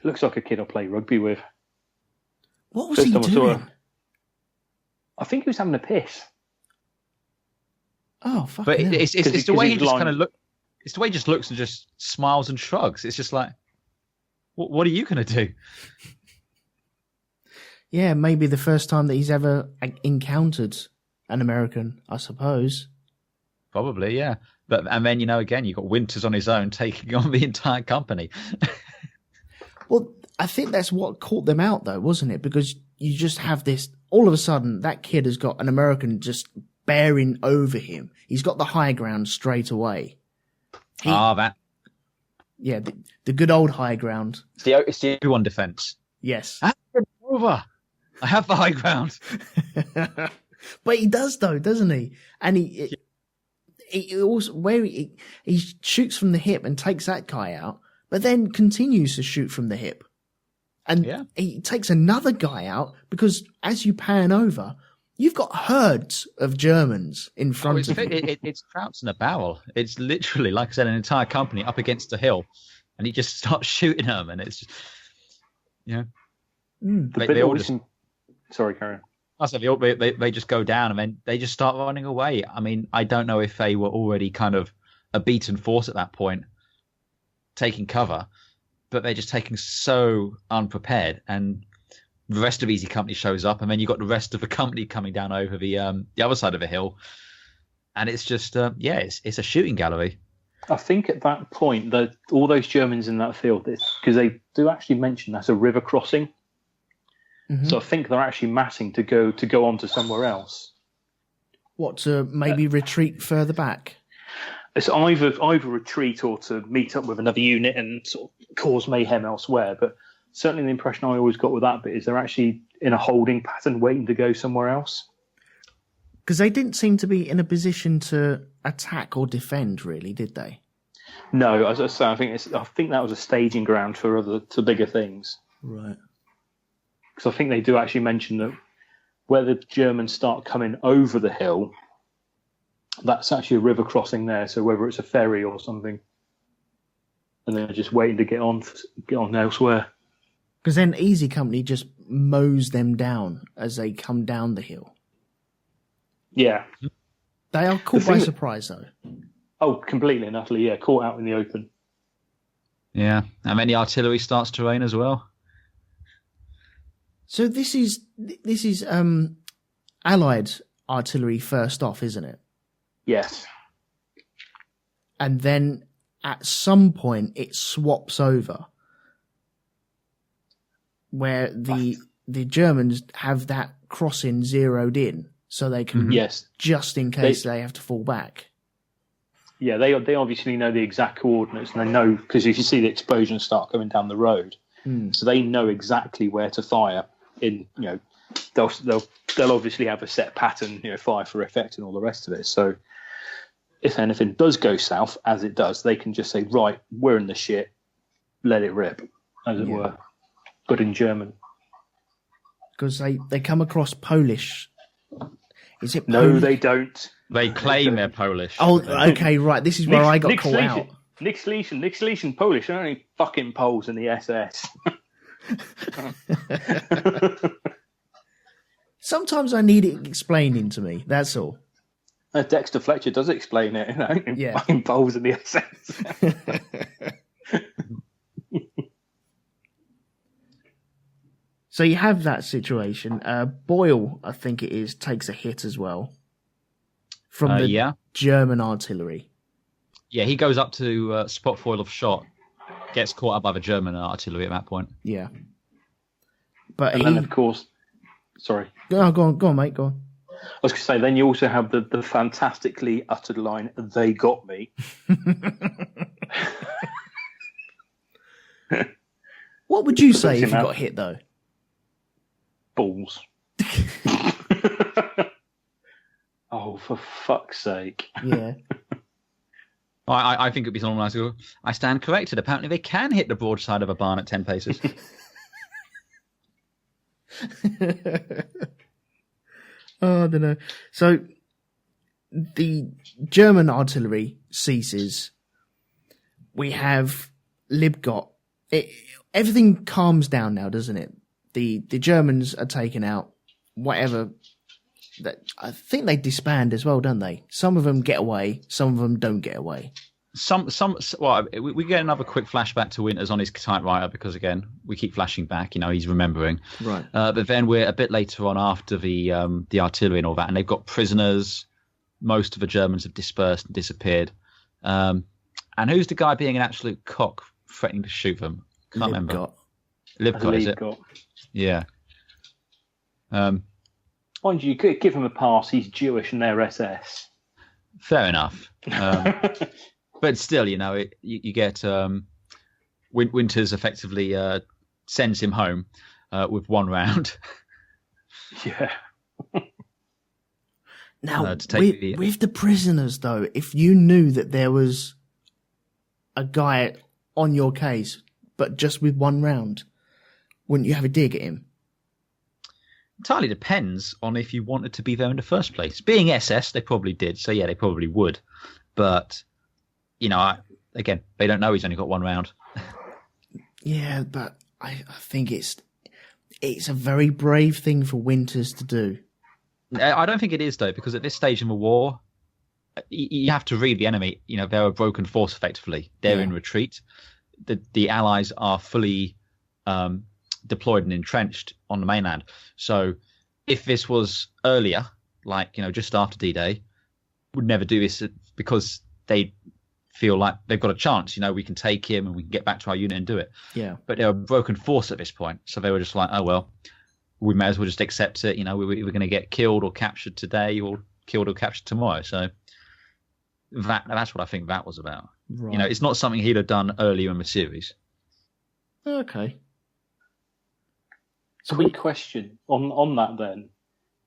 Looks like a kid I play rugby with. What was he doing? I think he was having a piss. Oh, fuck! But it's the way he just kind of look. It's the way he just looks and just smiles and shrugs. It's just like, what are you going to do? Yeah, maybe the first time that he's ever encountered an American, I suppose. Probably, yeah. And then, again, you've got Winters on his own taking on the entire company. Well, I think that's what caught them out, though, wasn't it? Because you just have this, all of a sudden, that kid has got an American just bearing over him. He's got the high ground straight away. That. Yeah, the good old high ground. It's the everyone defense. Yes. Over. I have the high ground. But he does, though, doesn't he? And he also, he shoots from the hip and takes that guy out, but then continues to shoot from the hip. And he takes another guy out because as you pan over, you've got herds of Germans in front of you. It's trouts in a barrel. It's literally, like I said, an entire company up against a hill, and he just starts shooting them, and it's just, they all just... Sorry, Karen. I said they just go down, and then they just start running away. I mean, I don't know if they were already kind of a beaten force at that point, taking cover, but they're just taking so unprepared, and the rest of Easy Company shows up, and then you've got the rest of the company coming down over the other side of the hill, and it's just it's a shooting gallery. I think at that point that all those Germans in that field, because they do actually mention that's a river crossing. Mm-hmm. So I think they're actually massing to go on to somewhere else. What, to maybe retreat further back? It's either retreat or to meet up with another unit and sort of cause mayhem elsewhere. But certainly the impression I always got with that bit is they're actually in a holding pattern waiting to go somewhere else. Because they didn't seem to be in a position to attack or defend, really, did they? No, as I say, I think that was a staging ground for bigger things. Right. Because I think they do actually mention that where the Germans start coming over the hill, that's actually a river crossing there. So whether it's a ferry or something, and they're just waiting to get on elsewhere. Because then Easy Company just mows them down as they come down the hill. Yeah. They are caught by surprise, though. Oh, completely and utterly, yeah. Caught out in the open. Yeah. And then the artillery starts to rain as well. So this is Allied artillery first off, isn't it? Yes. And then at some point it swaps over where the Germans have that crossing zeroed in so they can, yes, just in case they have to fall back. Yeah, they obviously know the exact coordinates, and they know, because you can see the explosions start coming down the road, so they know exactly where to fire. They'll obviously have a set pattern, fire for effect and all the rest of it. So if anything does go south, as it does, they can just say, right, we're in the shit, let it rip, as it were, but in German. Because they come across Polish. Is it No, Polish? they don't. They claim they're Polish. Oh, okay, right. This is where I got caught out. Nixon Polish. They're only fucking Poles in the SS. Sometimes I need it explaining to me. That's all. Dexter Fletcher does explain it. Yeah. Fucking Poles in the SS. So you have that situation. Boyle, I think it is, takes a hit as well from the German artillery. Yeah, he goes up to spot foil of shot, gets caught up by the German artillery at that point. Yeah. But then, of course, sorry. Oh, go on, mate, go on. I was going to say, then you also have the fantastically uttered line, "They got me." What would you say if you got hit, though? Balls. Oh, for fuck's sake. Yeah. I think it'd be something nice to go, I stand corrected. Apparently they can hit the broadside of a barn at 10 paces. Oh, I don't know. So the German artillery ceases. We have Libgott. Everything calms down now, doesn't it? The Germans are taken out. Whatever. I think they disband as well, don't they? Some of them get away. Some of them don't get away. Well, we get another quick flashback to Winters on his typewriter because, again, we keep flashing back. He's remembering. Right. But then we're a bit later on after the artillery and all that, and they've got prisoners. Most of the Germans have dispersed and disappeared. And who's the guy being an absolute cock threatening to shoot them? Can't remember. Libgott, is it? Yeah. Mind you, could give him a pass. He's Jewish and they're SS. Fair enough. But still, you get Winters effectively sends him home with one round. Yeah. Now, with the prisoners, though, if you knew that there was a guy on your case, but just with one round, wouldn't you have a dig at him? Entirely depends on if you wanted to be there in the first place. Being SS, they probably did, so yeah, they probably would. But, again, they don't know he's only got one round. Yeah, but I think it's a very brave thing for Winters to do. I don't think it is, though, because at this stage in the war, you have to read the enemy. They're a broken force, effectively. They're in retreat. The Allies are fully deployed and entrenched on the mainland. So if this was earlier, like, just after D-Day, would never do this because they feel like they've got a chance. We can take him and we can get back to our unit and do it. Yeah. But they're a broken force at this point. So they were just like, oh, well, we may as well just accept it. We're going to get killed or captured today or killed or captured tomorrow. So that's what I think that was about. Right. It's not something he'd have done earlier in the series. Okay. So quick question on that then.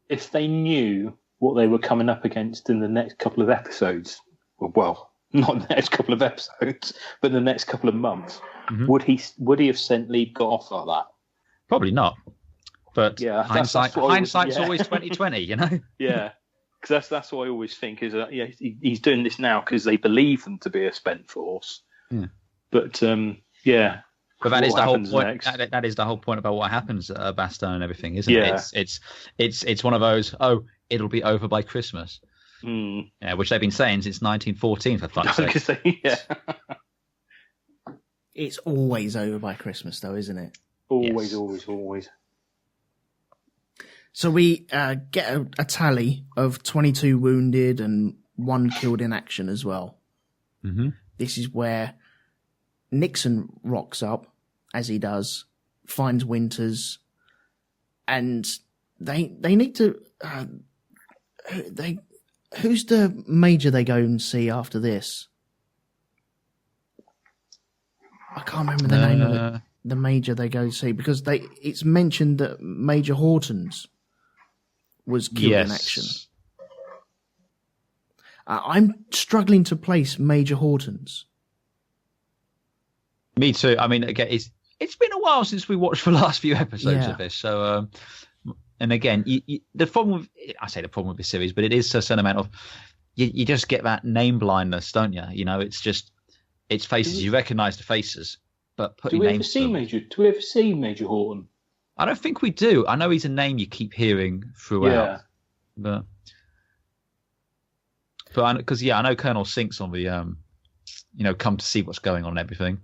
If they knew what they were coming up against in the next couple of episodes, well, not the next couple of episodes, but the next couple of months, would he have sent Libgott off like that? Probably not. But yeah, hindsight's always 20/20, Yeah, because that's what I always think is he's doing this now because they believe them to be a spent force. Yeah. But yeah. But that is the whole point. That is the whole point about what happens at Bastogne and everything, isn't it? It's one of those. Oh, it'll be over by Christmas. Yeah, which they've been saying since 1914. For fuck's sake. Yeah. It's always over by Christmas, though, isn't it? Always, yes. always. So we get a tally of 22 wounded and 1 killed in action as well. Mm-hmm. This is where Nixon rocks up, as he does, finds Winters, and they need to who's the major they go and see after this? I can't remember the name of the major they go see, because it's mentioned that Major Hortons was killed in action. I'm struggling to place Major Hortons. Me too. I mean, again, it's been a while since we watched the last few episodes of this. So, and again, the problem with this series, but it is a certain amount of you just get that name blindness, don't you? You know, it's faces. You recognise the faces, but putting names. Do we ever see Major Horton? I don't think we do. I know he's a name you keep hearing throughout, but because I know Colonel Sink's on the come to see what's going on and everything.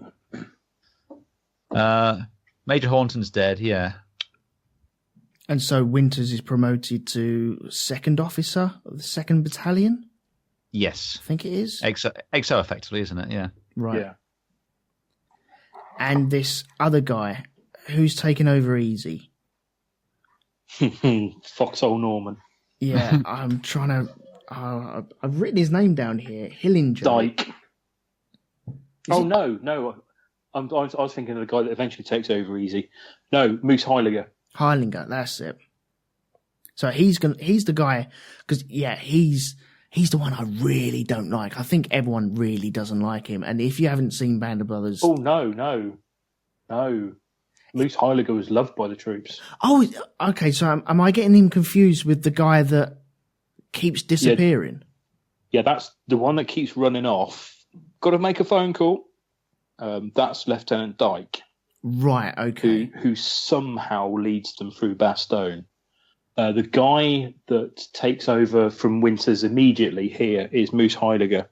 Major Horton's dead, yeah. And so Winters is promoted to second officer of the 2nd Battalion? Yes. I think it is. XO effectively, isn't it? Yeah. Right. Yeah. And this other guy, who's taken over easy? Foxhole Norman. Yeah, I'm trying to... I've written his name down here. Hillinger. Dyke. No. I was thinking of the guy that eventually takes over easy. No, Moose Heiliger. Heiliger, that's it. So he's the guy, because he's the one I really don't like. I think everyone really doesn't like him. And if you haven't seen Band of Brothers, oh no, Moose Heiliger was loved by the troops. Oh, okay. So am I getting him confused with the guy that keeps disappearing? Yeah, that's the one that keeps running off. Got to make a phone call. That's Lieutenant Dyke. Right, okay. Who somehow leads them through Bastogne. The guy that takes over from Winters immediately here is Moose Heiliger.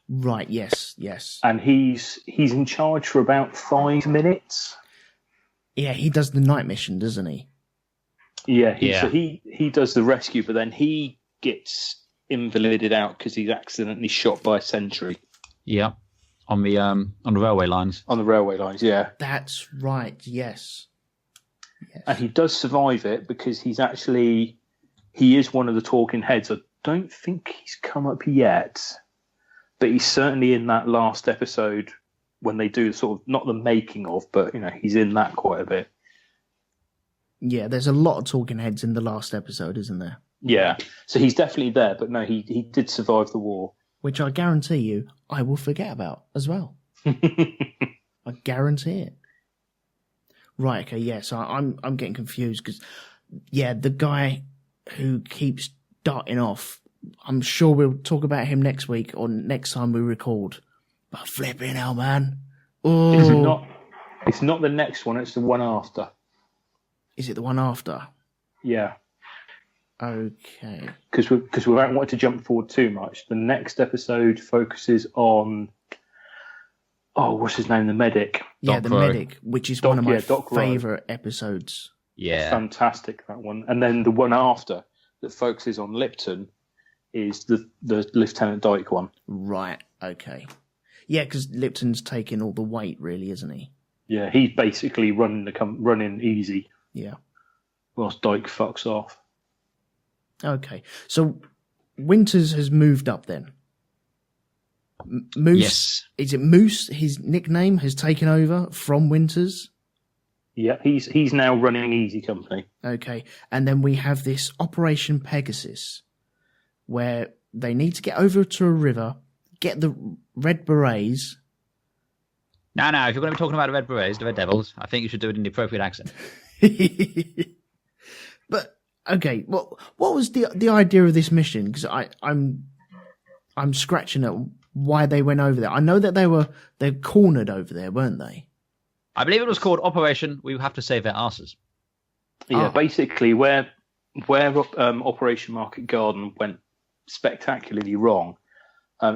Right, yes. And he's in charge for about 5 minutes. Yeah, he does the night mission, doesn't he? Yeah, so he does the rescue, but then he gets invalided out because he's accidentally shot by a sentry. Yeah. On the railway lines. On the railway lines, yeah. That's right, yes. And he does survive it because he is one of the talking heads. I don't think he's come up yet, but he's certainly in that last episode when they do sort of, not the making of, but, he's in that quite a bit. Yeah, there's a lot of talking heads in the last episode, isn't there? Yeah, so he's definitely there, but no, he did survive the war. Which I guarantee you, I will forget about as well. I guarantee it. Right, okay, yeah, so I'm getting confused because, the guy who keeps darting off, I'm sure we'll talk about him next week or next time we record. But flipping hell, man. Oh. It's not the next one, it's the one after. Is it the one after? Yeah. Okay. Because we don't want to jump forward too much. The next episode focuses on... Oh, what's his name? The medic. Yeah, the medic, which is one of my favourite episodes. Yeah. Fantastic, that one. And then the one after that focuses on Lipton is the Lieutenant Dyke one. Right, okay. Yeah, because Lipton's taking all the weight, really, isn't he? Yeah, he's basically running easy. Yeah. Whilst Dyke fucks off. Okay, so Winters has moved up then. Moose, yes. Is it Moose? His nickname has taken over from Winters. Yeah, he's now running Easy Company. Okay, and then we have this Operation Pegasus, where they need to get over to a river, get the Red Berets. No, if you're going to be talking about the Red Berets, the Red Devils, I think you should do it in the appropriate accent. But okay, what was the idea of this mission? Because I'm scratching at why they went over there. I know that they're cornered over there, weren't they? I believe it was called Operation We Have to Save Their Asses. Yeah, basically where Operation Market Garden went spectacularly wrong.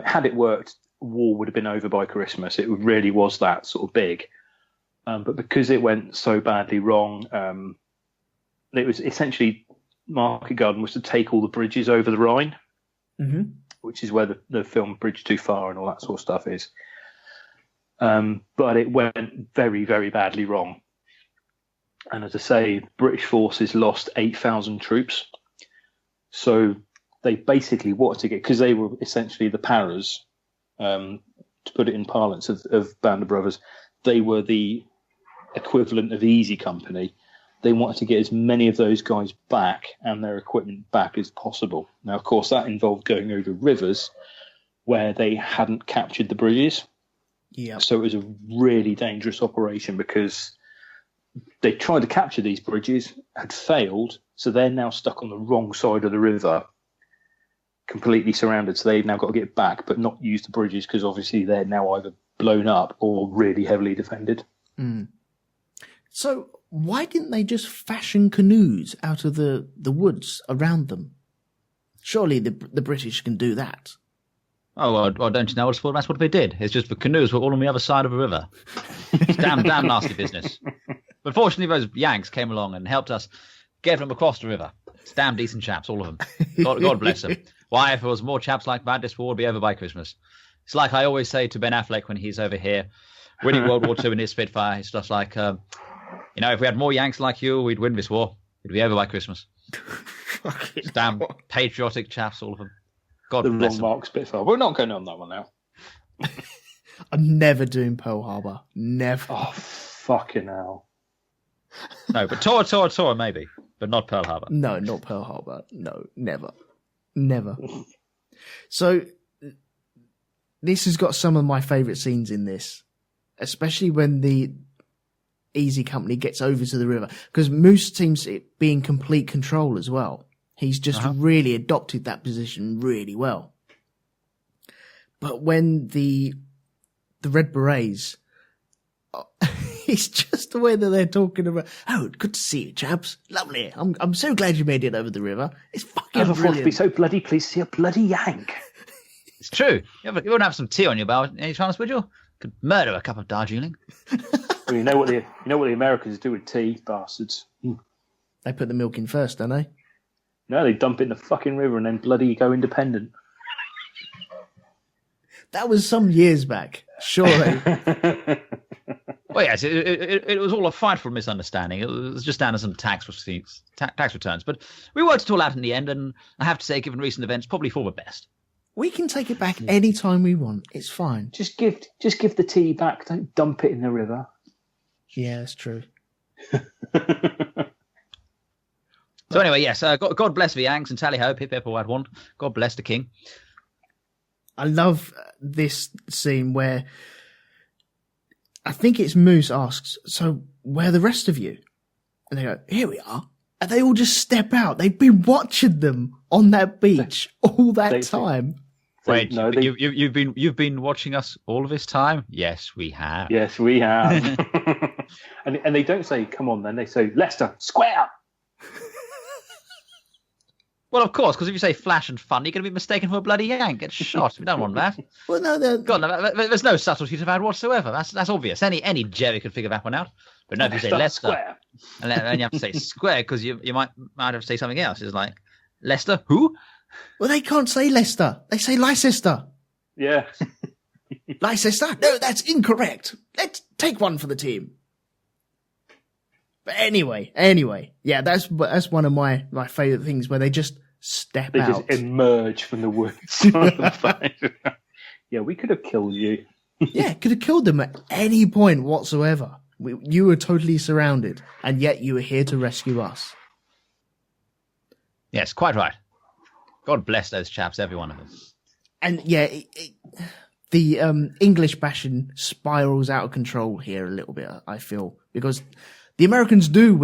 Had it worked, war would have been over by Christmas. It really was that sort of big. But because it went so badly wrong, it was essentially Market Garden was to take all the bridges over the Rhine, which is where the film Bridge Too Far and all that sort of stuff is. But it went very, very badly wrong. And as I say, British forces lost 8,000 troops. So they basically wanted to get, because they were essentially the paras, to put it in parlance of Band of Brothers, they were the equivalent of Easy Company. They wanted to get as many of those guys back and their equipment back as possible. Now, of course, that involved going over rivers where they hadn't captured the bridges. Yeah. So it was a really dangerous operation because they tried to capture these bridges, had failed, so they're now stuck on the wrong side of the river, completely surrounded. So they've now got to get back, but not use the bridges because obviously they're now either blown up or really heavily defended. Mm. So why didn't they just fashion canoes out of the woods around them? Surely the British can do that. Oh, well, don't you know? That's what they did. It's just the canoes were all on the other side of a river. It's damn nasty business. But fortunately, those Yanks came along and helped us get them across the river. It's damn decent chaps, all of them. God bless them. Why, if there was more chaps like that, this war would be over by Christmas. It's like I always say to Ben Affleck when he's over here, winning World War II in his Spitfire. It's just like, if we had more Yanks like you, we'd win this war. It'd be over by Christmas. It's damn patriotic chaps, all of them. God bless them. Mark Spitfire. We're not going on that one now. I'm never doing Pearl Harbor. Never. Oh, fucking hell. No, but Tora maybe, but not Pearl Harbor. No, not Pearl Harbor. No, never. Never. So, this has got some of my favourite scenes in this, especially when the Easy Company gets over to the river, because Moose seems to be in complete control as well. He's just really adopted that position really well. But when the Red Berets, it's just the way that they're talking about, oh, good to see you, chaps. Lovely. I'm so glad you made it over the river. It's fucking Never brilliant. thought to be so bloody pleased to see a bloody Yank. It's true. You wouldn't have some tea on your bow any chance, would you? Could murder a cup of Darjeeling. Well, you know what the Americans do with tea, bastards. They put the milk in first, don't they? No, they dump it in the fucking river and then bloody go independent. That was some years back, surely. Well, yes, it was all a frightful misunderstanding. It was just down to some tax returns. But we worked it all out in the end, and I have to say, given recent events, probably for the best. We can take it back any time we want. It's fine. Just give the tea back. Don't dump it in the river. Yeah, that's true. So anyway, yes, God bless the Yanks and tally ho, pip pip all I'd want. God bless the king. I love this scene where I think it's Moose asks, so where are the rest of you? And they go, here we are. And they all just step out. They've been watching them on that beach all that time. Wait, no, you've been watching us all of this time? Yes, we have. Yes, we have. and they don't say, come on then. They say, Lester, square! Well, of course, because if you say flash and fun, you're going to be mistaken for a bloody Yank. Get shot. We don't want that. Well, no, God, no, there's no subtlety to that whatsoever. That's obvious. Any Jerry could figure that one out. But no, if you say Lester, and then you have to say square because you might have to say something else. It's like, Lester, who? Well, they can't say Lester. They say Leicester. Yeah. Leicester? No, that's incorrect. Let's take one for the team. But anyway, yeah, that's one of my favourite things where they just step out. They just emerge from the woods. Yeah, we could have killed you. Yeah, could have killed them at any point whatsoever. You were totally surrounded, and yet you were here to rescue us. Yes, quite right. God bless those chaps, every one of them. And yeah, the English bashing spirals out of control here a little bit, I feel, because the Americans do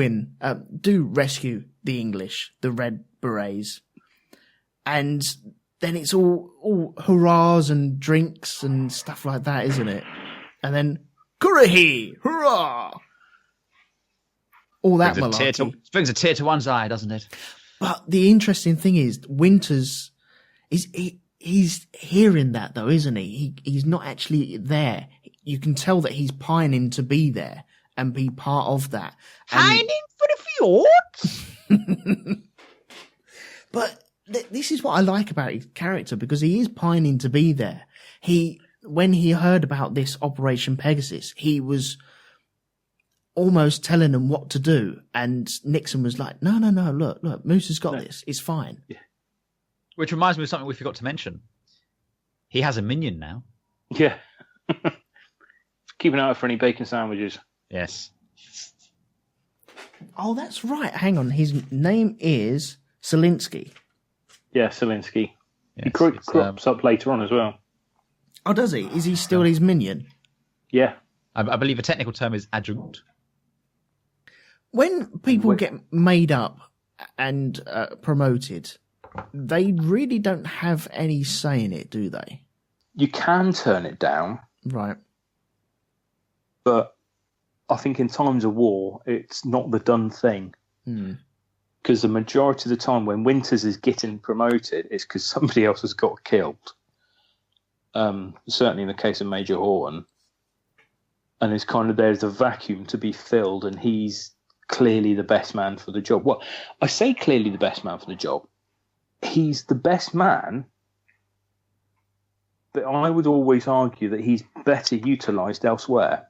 rescue the English, the Red Berets. And then it's all hurrahs and drinks and stuff like that, isn't it? And then, Currahy! Hurrah! All that malarkey. Brings a tear to one's eye, doesn't it? But the interesting thing is, Winters, he's hearing that though, isn't he? He's not actually there. You can tell that he's pining to be there and be part of that. Pining for the fjord? But this is what I like about his character, because he is pining to be there. When he heard about this Operation Pegasus, he was almost telling them what to do. And Nixon was like, no, look, Moose has got this. It's fine. Yeah. Which reminds me of something we forgot to mention. He has a minion now. Yeah. Keep an eye out for any bacon sandwiches. Yes. Oh, that's right. Hang on. His name is Selinsky. Yeah, Selinsky. Yes, He crops up later on as well. Oh, does he? Is he still his minion? Yeah. I believe a technical term is adjunct. When people get made up and promoted, they really don't have any say in it, do they? You can turn it down. Right. But I think in times of war, it's not the done thing. Because the majority of the time when Winters is getting promoted, it's because somebody else has got killed. Certainly in the case of Major Horton. And it's kind of there's a vacuum to be filled, and he's clearly the best man for the job. Well, I say clearly the best man for the job. He's the best man, but I would always argue that he's better utilised elsewhere.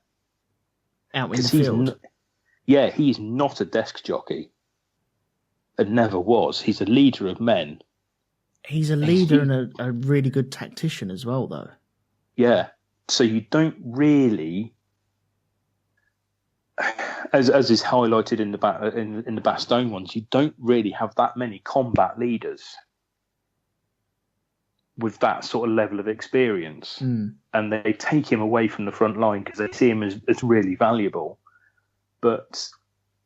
Out in the field. He's not a desk jockey. And never was. He's a leader of men. He's a leader and a really good tactician as well, though. Yeah. So you don't really, as is highlighted in the Bastogne ones, you don't really have that many combat leaders with that sort of level of experience. And they take him away from the front line because they see him as really valuable. But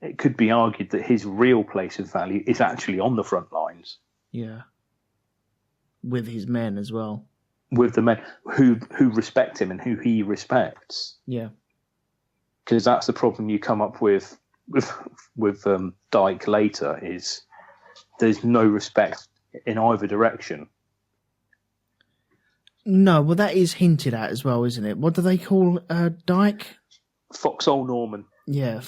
it could be argued that his real place of value is actually on the front lines. Yeah. With his men as well. With the men who respect him and who he respects. Yeah. Because that's the problem you come up with Dyke later, is there's no respect in either direction. No, well, that is hinted at as well, isn't it? What do they call Dyke? Foxhole Norman. Yeah,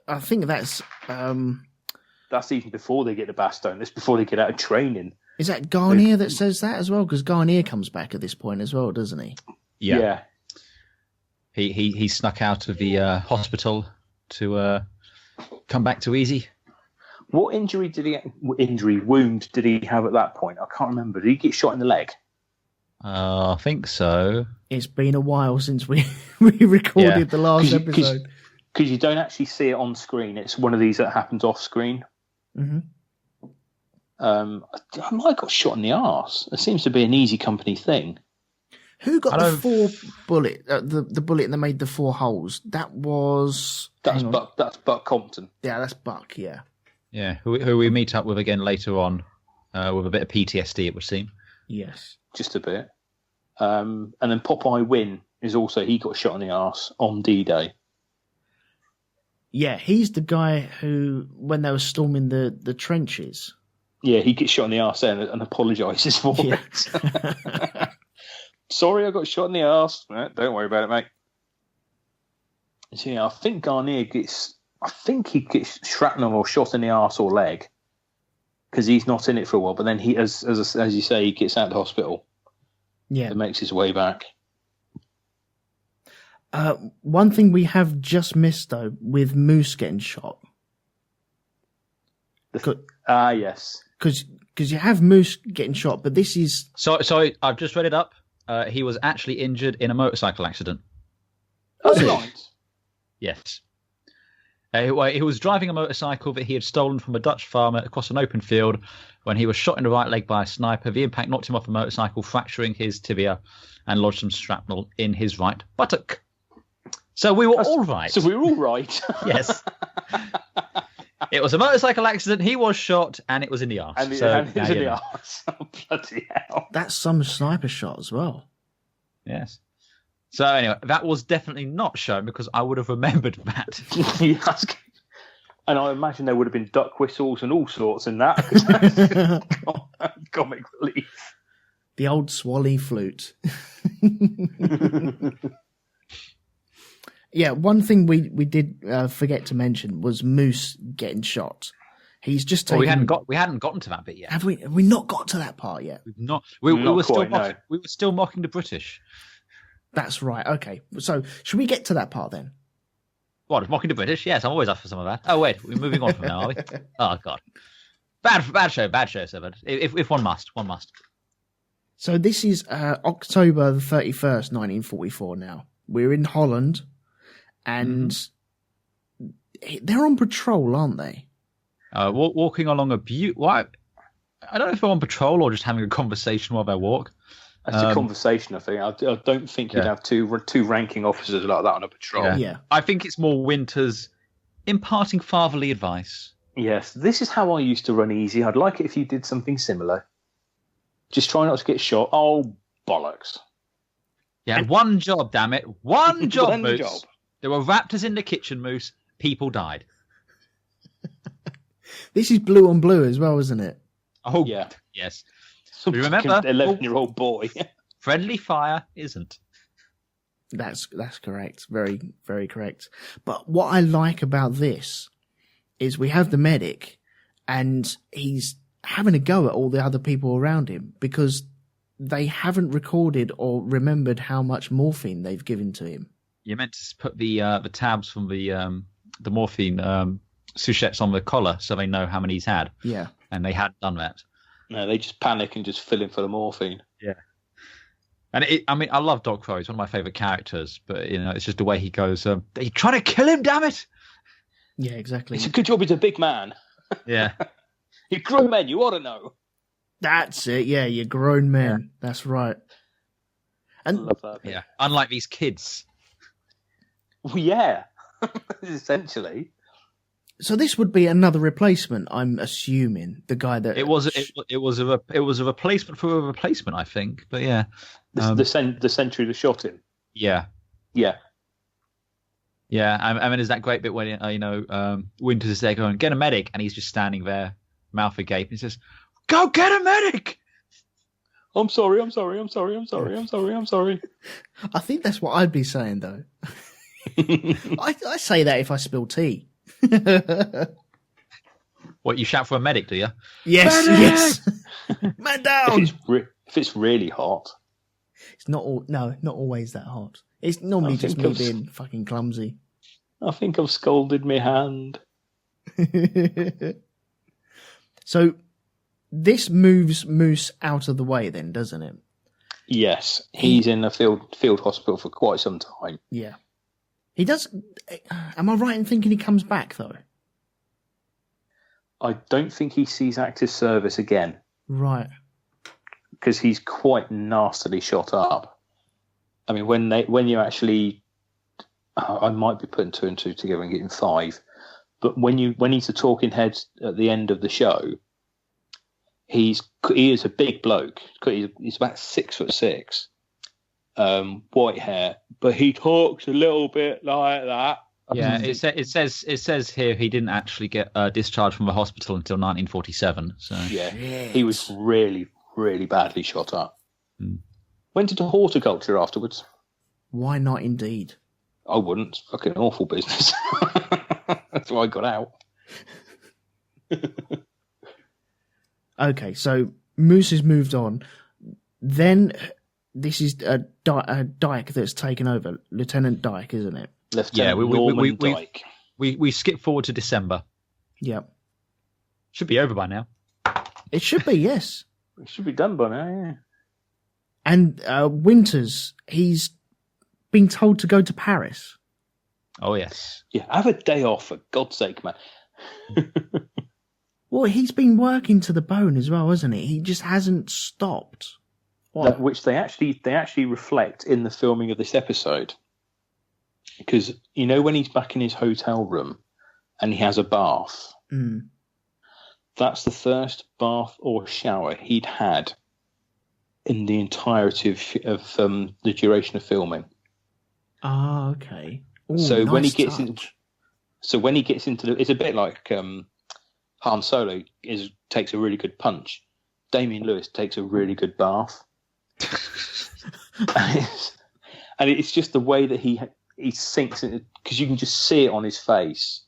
I think that's... That's even before they get to Bastogne. That's before they get out of training. Is that Garnier that says that as well? Because Garnier comes back at this point as well, doesn't he? Yeah. He snuck out of the hospital to come back to Easy. What wound did he have at that point? I can't remember. Did he get shot in the leg? I think so. It's been a while since we recorded the last episode. Because you don't actually see it on screen. It's one of these that happens off screen. Mm-hmm. I might have got shot in the arse. It seems to be an Easy Company thing. Who got the four bullet? The bullet that made the 4 holes. That's Buck. That's Buck Compton. Yeah, that's Buck. Yeah. Yeah, who we meet up with again later on, with a bit of PTSD, it would seem. Yes, just a bit. And then Popeye Wynn is also, he got shot in the arse on D-Day. Yeah, he's the guy who, when they were storming the trenches. Yeah, he gets shot in the arse there and apologises for it. Sorry, I got shot in the arse. Don't worry about it, mate. So, yeah, I think Garnier gets shrapnel or shot in the arse or leg because he's not in it for a while. But then he, as you say, he gets out of the hospital. Yeah, and makes his way back. One thing we have just missed though, with Moose getting shot. Yes, because you have Moose getting shot, but this is sorry. I've just read it up. He was actually injured in a motorcycle accident. Right. Yes. He was driving a motorcycle that he had stolen from a Dutch farmer across an open field when he was shot in the right leg by a sniper. The impact knocked him off the motorcycle, fracturing his tibia and lodged some shrapnel in his right buttock. So we were all right. So we were all right. Yes. It was a motorcycle accident. He was shot, and it was in the arse. And it was in the arse. Oh, bloody hell. That's some sniper shot as well. Yes. So anyway, that was definitely not shown because I would have remembered that. Yes. And I imagine there would have been duck whistles and all sorts in that. Comic relief. The old Swally flute. Yeah, one thing we did forget to mention was Moose getting shot. He's just taken... we hadn't gotten to that bit yet. Have we not got to that part yet? We've not. We were still mocking the British. That's right. Okay, so should we get to that part then? What, mocking the British? Yes, I'm always up for some of that. Oh wait, we're moving on from now, are we? Oh God. Bad show, Severed. If one must. So this is October the 31st, 1944 now. We're in Holland, and they're on patrol, aren't they? Walking along a I don't know if they're on patrol or just having a conversation while they walk. That's a conversation, I think. I don't think you'd have two ranking officers like that on a patrol. Yeah. I think it's more Winters imparting fatherly advice. Yes, this is how I used to run easy. I'd like it if you did something similar. Just try not to get shot. Oh, bollocks. Yeah, one job, damn it. One job, One Moose. job. There were raptors in the kitchen, Moose. People died. This is blue on blue as well, isn't it? Oh, Yeah. yes. Some Remember, 11-year-old boy. Friendly fire isn't. That's correct. Very, very correct. But what I like about this is we have the medic, and he's having a go at all the other people around him because they haven't recorded or remembered how much morphine they've given to him. You meant to put the tabs from the morphine souchettes on the collar so they know how many he's had. Yeah. And they hadn't done that. No, they just panic and just fill him full of morphine. Yeah. And I love Doc Crow. He's one of my favourite characters, but it's just the way he goes. You're trying to kill him, damn it! Yeah, exactly. It's a good job he's a big man. Yeah. You're grown men, you ought to know. That's it. Yeah, you're grown men. Yeah. That's right. I And love that. Yeah. Unlike these kids. Well, yeah, essentially. so this would be another replacement, I'm assuming. The guy that It was a replacement for a replacement, I think. But yeah. The sentry that shot him. Yeah. Yeah. Yeah, I mean, is that great bit when Winters is there going, get a medic, and he's just standing there, mouth agape, and he says, "Go get a medic!" I'm sorry. I think that's what I'd be saying, though. I say that if I spill tea. What, you shout for a medic, do you? Yes, Medic! yes. Man down. If it's really hot. It's not always that hot. It's normally just me being fucking clumsy. I think I've scalded my hand. So this moves Moose out of the way then, doesn't it? Yes, he's in a field hospital for quite some time. Yeah. He does. Am I right in thinking he comes back, though? I don't think he sees active service again. Right. Because he's quite nastily shot up. I mean, when you actually, I might be putting 2 and 2 together and getting 5, but when he's a talking head at the end of the show, he is a big bloke. He's about 6'6", white hair, but he talks a little bit like that. Yeah, it says here he didn't actually get discharged from the hospital until 1947. So yeah, he was really, really badly shot up. Mm. Went into horticulture afterwards. Why not, indeed? I wouldn't. It's fucking awful business. That's why I got out. Okay, so Moose has moved on. Then this is Dyke that's taken over. Lieutenant Dyke, isn't it? Lieutenant Norman Dyke. We skip forward to December. Yep. Should be over by now. It should be, yes. It should be done by now, yeah. And Winters, he's been told to go to Paris. Oh, yes. Yeah, have a day off, for God's sake, man. Well, he's been working to the bone as well, hasn't he? He just hasn't stopped. Which they actually reflect in the filming of this episode. Because, when he's back in his hotel room and he has a bath, that's the first bath or shower he'd had in the entirety of the duration of filming. Ah, okay. Ooh, so nice when he gets into it's a bit like Han Solo takes a really good punch. Damian Lewis takes a really good bath, and it's just the way that he sinks in, because you can just see it on his face.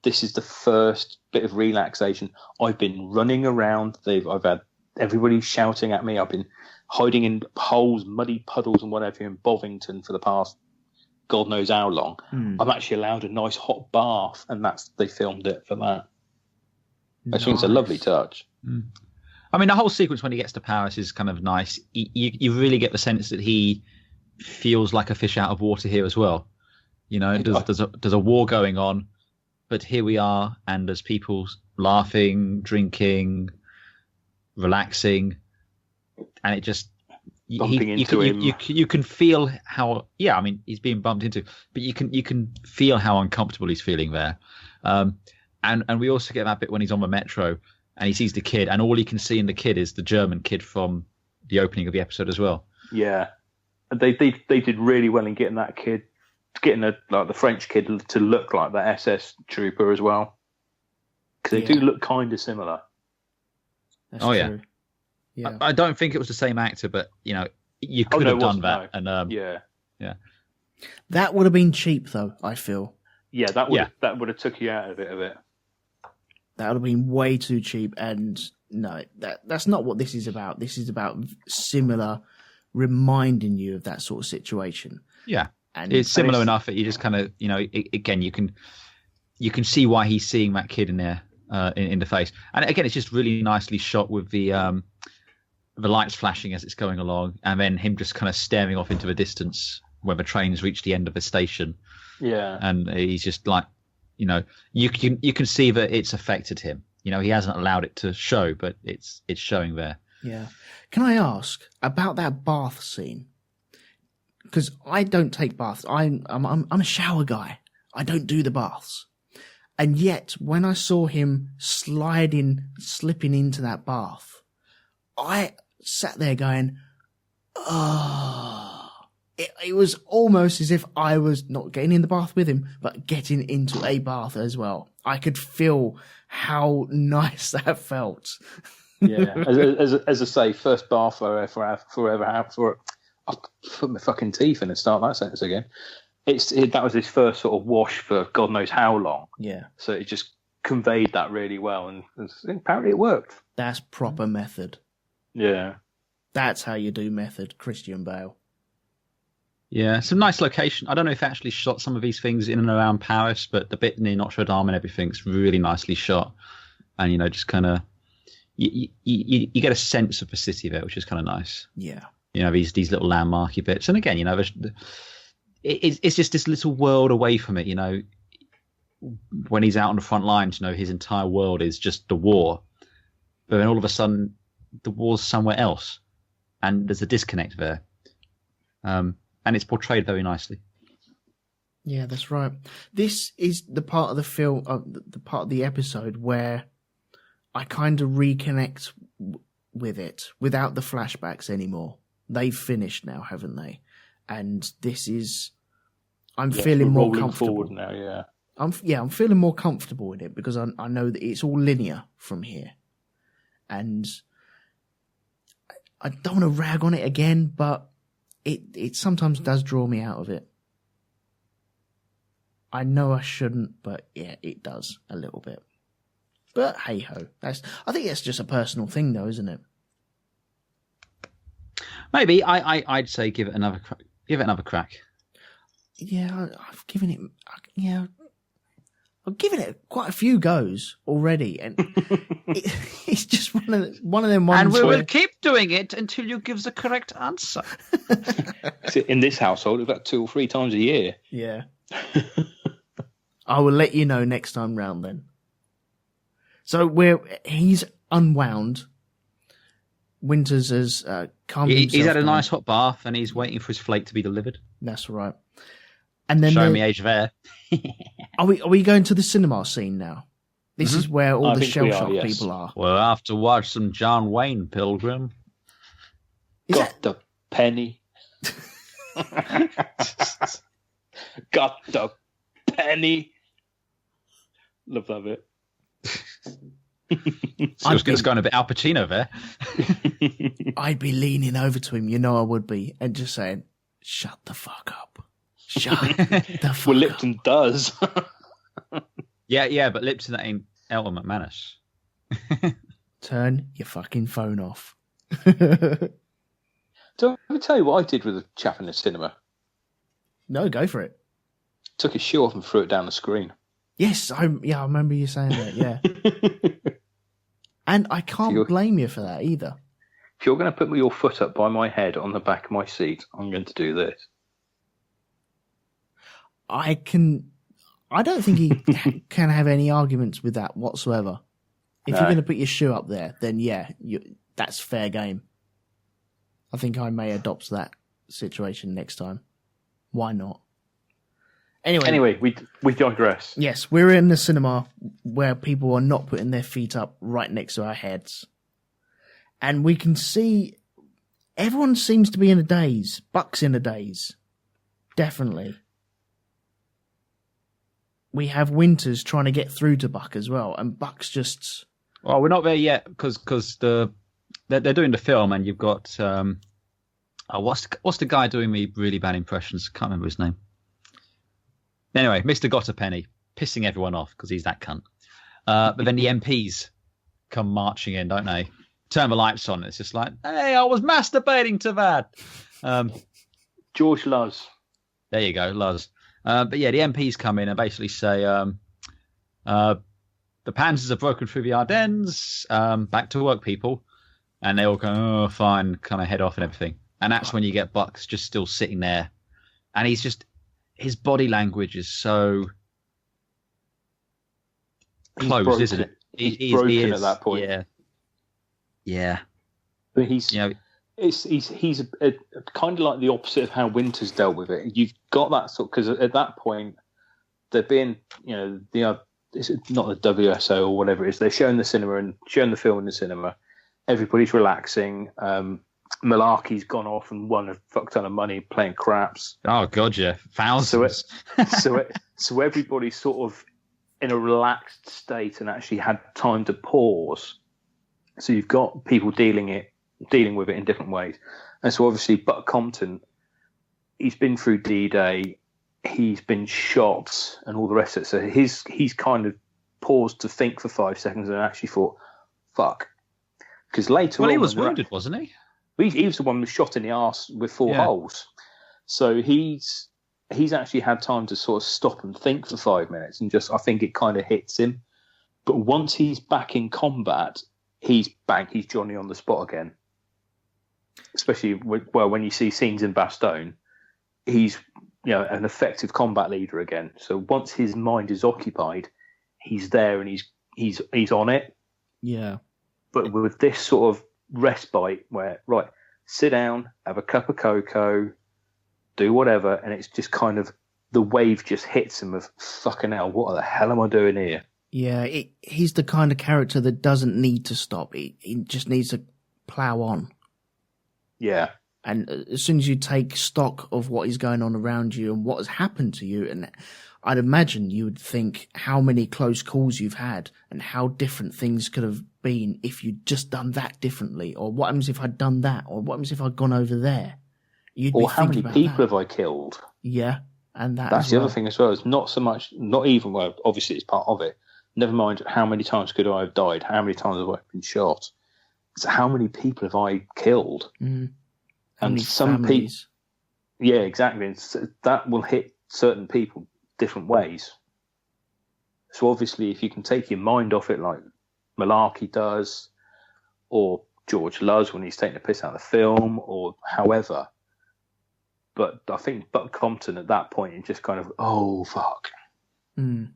This is the first bit of relaxation. I've been running around. I've had everybody shouting at me. I've been hiding in holes, muddy puddles and whatever in Bovington for the past God knows how long. I'm actually allowed a nice hot bath, and they filmed it for that. I think it's a lovely touch. I mean, the whole sequence when he gets to Paris is kind of nice. You really get the sense that he feels like a fish out of water here as well. You know, there's a war going on, but here we are, and there's people laughing, drinking, relaxing, and it just bumping into him. You can feel how I mean he's being bumped into, but you can feel how uncomfortable he's feeling there. And we also get that bit when he's on the metro and he sees the kid, and all he can see in the kid is the German kid from the opening of the episode as well. Yeah, and they did really well in getting that kid, the French kid to look like the SS trooper as well, because they do look kind of similar. That's true. Yeah. Yeah. I don't think it was the same actor, but you know, you could have done that. No. And yeah. That would have been cheap, though. I feel. Yeah, that would have took you out of it. That would have been way too cheap, and no, that's not what this is about. This is about similar, reminding you of that sort of situation. Yeah, and it's similar enough that you just kind of, you know, again, you can see why he's seeing that kid in there in the face, and again, it's just really nicely shot with the lights flashing as it's going along, and then him just kind of staring off into the distance when the train's reached the end of the station. Yeah, and he's just like, you know, you can see that it's affected him. You know, he hasn't allowed it to show, but it's showing there. Yeah. Can I ask about that bath scene? Because I don't take baths. I'm a shower guy. I don't do the baths. And yet, when I saw him slipping into that bath, I sat there going, oh. It was almost as if I was not getting in the bath with him, but getting into a bath as well. I could feel how nice that felt. Yeah, as I say, first bath forever. I'll put my fucking teeth in and start that sentence again. That was his first sort of wash for God knows how long. Yeah. So it just conveyed that really well, and apparently it worked. That's proper method. Yeah. That's how you do method, Christian Bale. Yeah, some nice location. I don't know if they actually shot some of these things in and around Paris, but the bit near Notre Dame and everything's really nicely shot. And, you know, just kind of, you get a sense of the city there, which is kind of nice. Yeah. You know, these little landmarky bits. And again, you know, it's just this little world away from it, you know. When he's out on the front lines, you know, his entire world is just the war. But then all of a sudden, the war's somewhere else. And there's a disconnect there. And it's portrayed very nicely. Yeah, that's right. This is the part of the film, the part of the episode where I kind of reconnect with it without the flashbacks anymore. They've finished now, haven't they? And this is, I'm feeling more comfortable forward now. Yeah, I'm feeling more comfortable with it because I know that it's all linear from here, and I don't want to rag on it again, but it sometimes does draw me out of it. I know I shouldn't, but yeah, it does a little bit. But hey ho, I think that's just a personal thing, though, isn't it? Maybe I'd say give it another crack. Yeah, I've given it. Yeah, I've given it quite a few goes already, and it's just one of them ones. And we will keep doing it until you give the correct answer. In this household, about 2 or 3 times a year. Yeah. I will let you know next time round then. So he's unwound. Winters has calmed himself He's had a down. nice hot bath and he's waiting for his flake to be delivered. That's right. And then showing me age there. Are we going to the cinema scene now? This is where all the shell shock people are. We'll have to watch some John Wayne, Pilgrim. Got the penny. Got the penny. Love that bit. So it's going a bit Al Pacino there. I'd be leaning over to him, you know I would be, and just saying, shut the fuck up. Shut the fuck well, Lipton up. Does. Yeah, but Lipton ain't Elton McManus. Turn your fucking phone off. So let me tell you what I did with a chap in the cinema. No, go for it. Took his shoe off and threw it down the screen. Yes, I remember you saying that, yeah. And I can't blame you for that either. If you're going to put your foot up by my head on the back of my seat, I'm going to do this. I don't think he can have any arguments with that whatsoever. If you're going to put your shoe up there, then yeah, that's fair game. I think I may adopt that situation next time. Why not? Anyway, we digress. Yes, we're in the cinema where people are not putting their feet up right next to our heads. And we can see everyone seems to be in a daze. Buck's in a daze. Definitely. We have Winters trying to get through to Buck as well, and Buck's just... Well, we're not there yet because they're doing the film, and you've got what's the guy doing me really bad impressions? Can't remember his name. Anyway, Mr. Gotterpenny pissing everyone off because he's that cunt. But then the MPs come marching in, don't they? Turn the lights on. It's just like, hey, I was masturbating to that. George Luz. There you go, Luz. But yeah, the MPs come in and basically say, the Panzers have broken through the Ardennes. Back to work, people. And they all go, oh, fine, kind of head off and everything. And that's when you get Buck's just still sitting there. And his body language is so close, isn't it? He's broken at that point. Yeah. Yeah. But he's a kind of like the opposite of how Winters dealt with it. You've got that sort, because at that point they're being, it's not the WSO or whatever it is. They're showing the cinema and showing the film in the cinema. Everybody's relaxing. Malarkey's gone off and won a fuck ton of money playing craps. Oh god, yeah, thousands. So everybody's sort of in a relaxed state and actually had time to pause. So you've got people dealing with it in different ways. And so obviously Buck Compton, he's been through D-Day, he's been shot and all the rest of it. So he's kind of paused to think for 5 seconds and actually thought, fuck. Because later on... he was wounded, wasn't he? He was the one who was shot in the arse with 4 holes. So he's actually had time to sort of stop and think for 5 minutes, and just, I think it kind of hits him. But once he's back in combat, he's Johnny on the spot again. Especially when you see scenes in Bastogne, he's an effective combat leader again. So once his mind is occupied, he's there and he's on it. Yeah. But with this sort of respite where, right, sit down, have a cup of cocoa, do whatever, and it's just kind of, the wave just hits him of, fucking hell, what the hell am I doing here? Yeah, he's the kind of character that doesn't need to stop. He just needs to plow on. Yeah. And as soon as you take stock of what is going on around you and what has happened to you, and I'd imagine you would think how many close calls you've had and how different things could have been if you'd just done that differently, or what happens if I'd done that, or what happens if I'd gone over there. Or how many people have I killed? Yeah, and that's the other thing as well. It's not so much, not even, well, obviously it's part of it. Never mind how many times could I have died, how many times have I been shot. It's how many people have I killed? Mm. And some people, yeah, exactly. And that will hit certain people different ways. So obviously, if you can take your mind off it, like Malarkey does, or George Luz when he's taking a piss out of the film, or however. But I think Buck Compton at that point is just kind of, oh fuck. Mm.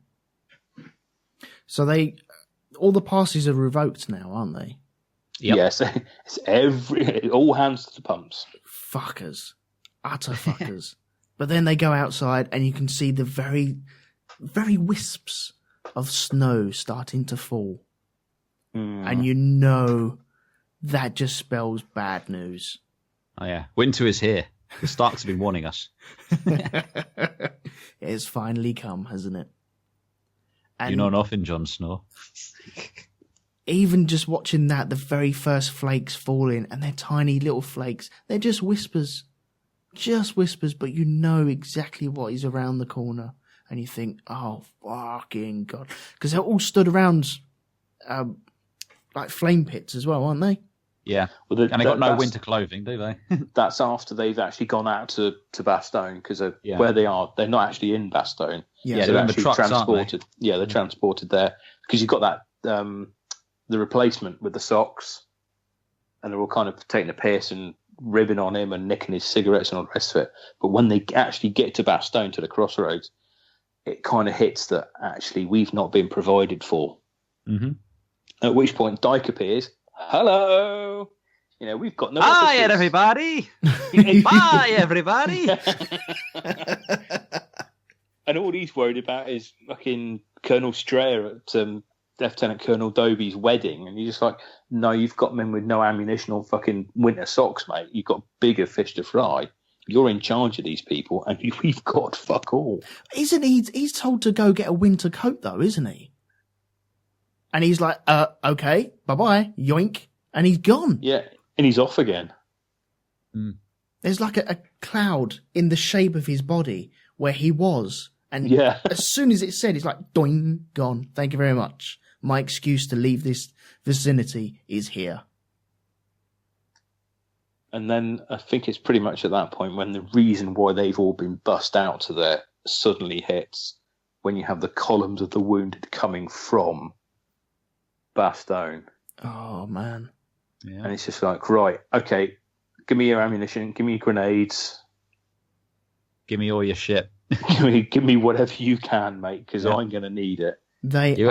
So all the passes are revoked now, aren't they? Yep. Yes, it's all hands to the pumps. Fuckers. Utter fuckers. But then they go outside and you can see the very, very wisps of snow starting to fall. Mm. And you know that just spells bad news. Oh yeah, winter is here. The Starks have been warning us. It's finally come, hasn't it? And you're not often, Jon Snow. Even just watching that, the very first flakes falling, and they're tiny little flakes. They're just whispers, but you know exactly what is around the corner. And you think, oh, fucking God. Because they're all stood around like flame pits as well, aren't they? Yeah. Well, and they got no winter clothing, do they? That's after they've actually gone out to Bastogne, because where they are, they're not actually in Bastogne. Yeah, they're actually the trucks, transported. Aren't they? Yeah, they're transported there. Because you've got that the replacement with the socks, and they're all kind of taking a piss and ribbing on him and nicking his cigarettes and all the rest of it. But when they actually get to Bastogne, to the crossroads, it kind of hits that actually we've not been provided for. Mm-hmm. At which point Dyke appears. Hello, we've got no. Hi everybody. Bye everybody. And all he's worried about is fucking Colonel Strayer at Lieutenant Colonel Dobie's wedding, and you're just like, no, you've got men with no ammunition or fucking winter socks, mate. You've got bigger fish to fry. You're in charge of these people, and we've got fuck all. Isn't he? He's told to go get a winter coat, though, isn't he? And he's like, okay, bye-bye, yoink, and he's gone. Yeah, and he's off again. Mm. There's like a cloud in the shape of his body where he was, and as soon as it said, it's like, doing, gone. Thank you very much. My excuse to leave this vicinity is here. And then I think it's pretty much at that point when the reason why they've all been bussed out to there suddenly hits, when you have the columns of the wounded coming from Bastogne. Oh, man. Yeah. And it's just like, right, okay, give me your ammunition, give me your grenades. Give me all your shit. give me whatever you can, mate, because I'm going to need it. You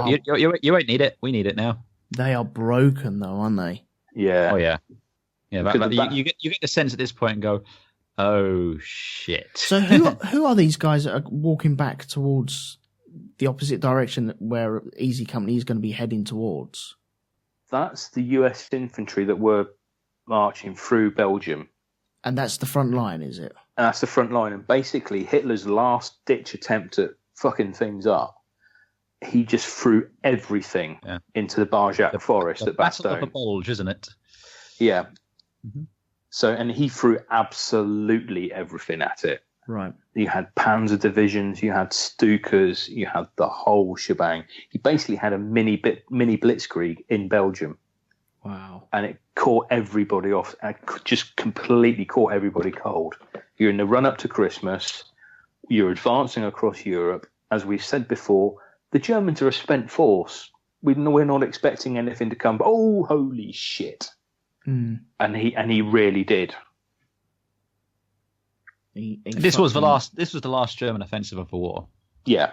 won't need it. We need it now. They are broken, though, aren't they? Yeah. Oh, yeah. Yeah, you get the sense at this point and go, oh, shit. So who are these guys that are walking back towards the opposite direction where Easy Company is going to be heading towards? That's the US infantry that were marching through Belgium. And that's the front line, is it? And that's the front line. And basically, Hitler's last-ditch attempt at fucking things up, he just threw everything into the Barjac forest at Bastogne. Battle of the Bulge, isn't it? Yeah. Mm-hmm. So, and he threw absolutely everything at it. Right. You had Panzer divisions, you had Stukas, you had the whole shebang. He basically had a mini blitzkrieg in Belgium. Wow. And it caught everybody off, just completely caught everybody cold. You're in the run-up to Christmas, you're advancing across Europe. As we've said before, the Germans are a spent force. We're not expecting anything to come, but oh, holy shit. Mm. And he really did. This was the last German offensive of the war. Yeah.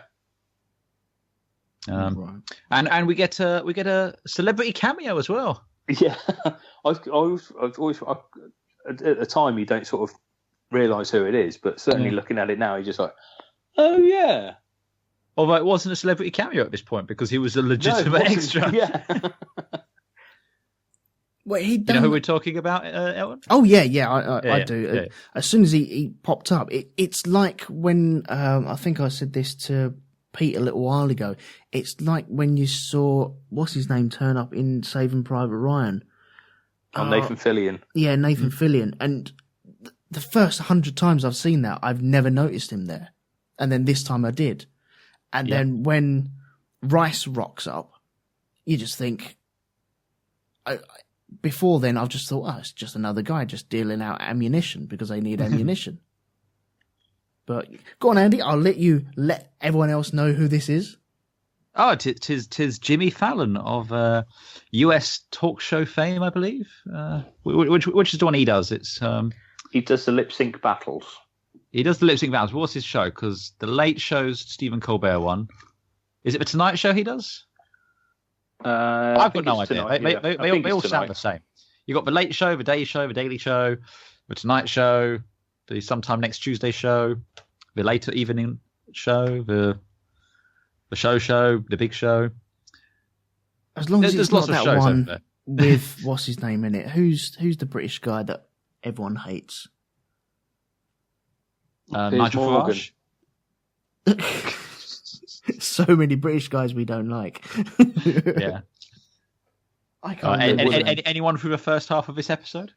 Right. And we get a celebrity cameo as well. Yeah, I've always at the time you don't sort of realise who it is, but certainly looking at it now, you're just like, oh yeah. Although it wasn't a celebrity cameo at this point because he was a legitimate extra. Yeah. Wait, you know who we're talking about, Elton? Oh yeah, I do. Yeah. As soon as he popped up, it's like when I think I said this to Pete a little while ago. It's like when you saw what's his name turn up in Saving Private Ryan. Nathan Fillion. Yeah, Nathan Fillion. And the first 100 times I've seen that, I've never noticed him there, and then this time I did. And then when Rice rocks up, you just think. Before then, I've just thought, it's just another guy just dealing out ammunition because they need ammunition. But go on, Andy. I'll let you let everyone else know who this is. Oh, tis Jimmy Fallon of US talk show fame, I believe. Which is the one he does? It's he does the lip sync battles. He does the lip sync battles. What's his show? Because the Late Show's Stephen Colbert one. Is it the Tonight Show he does? I've got no idea. They all sound the same. You've got the Late Show, the Day Show, the Daily Show, the Tonight Show, the Sometime Next Tuesday Show, the Later Evening Show, the Show, the Big Show. As long as it's not that one with what's his name in it. Who's the British guy that everyone hates? Nigel Farage. So many British guys we don't like. Yeah. I can't anyone through the first half of this episode?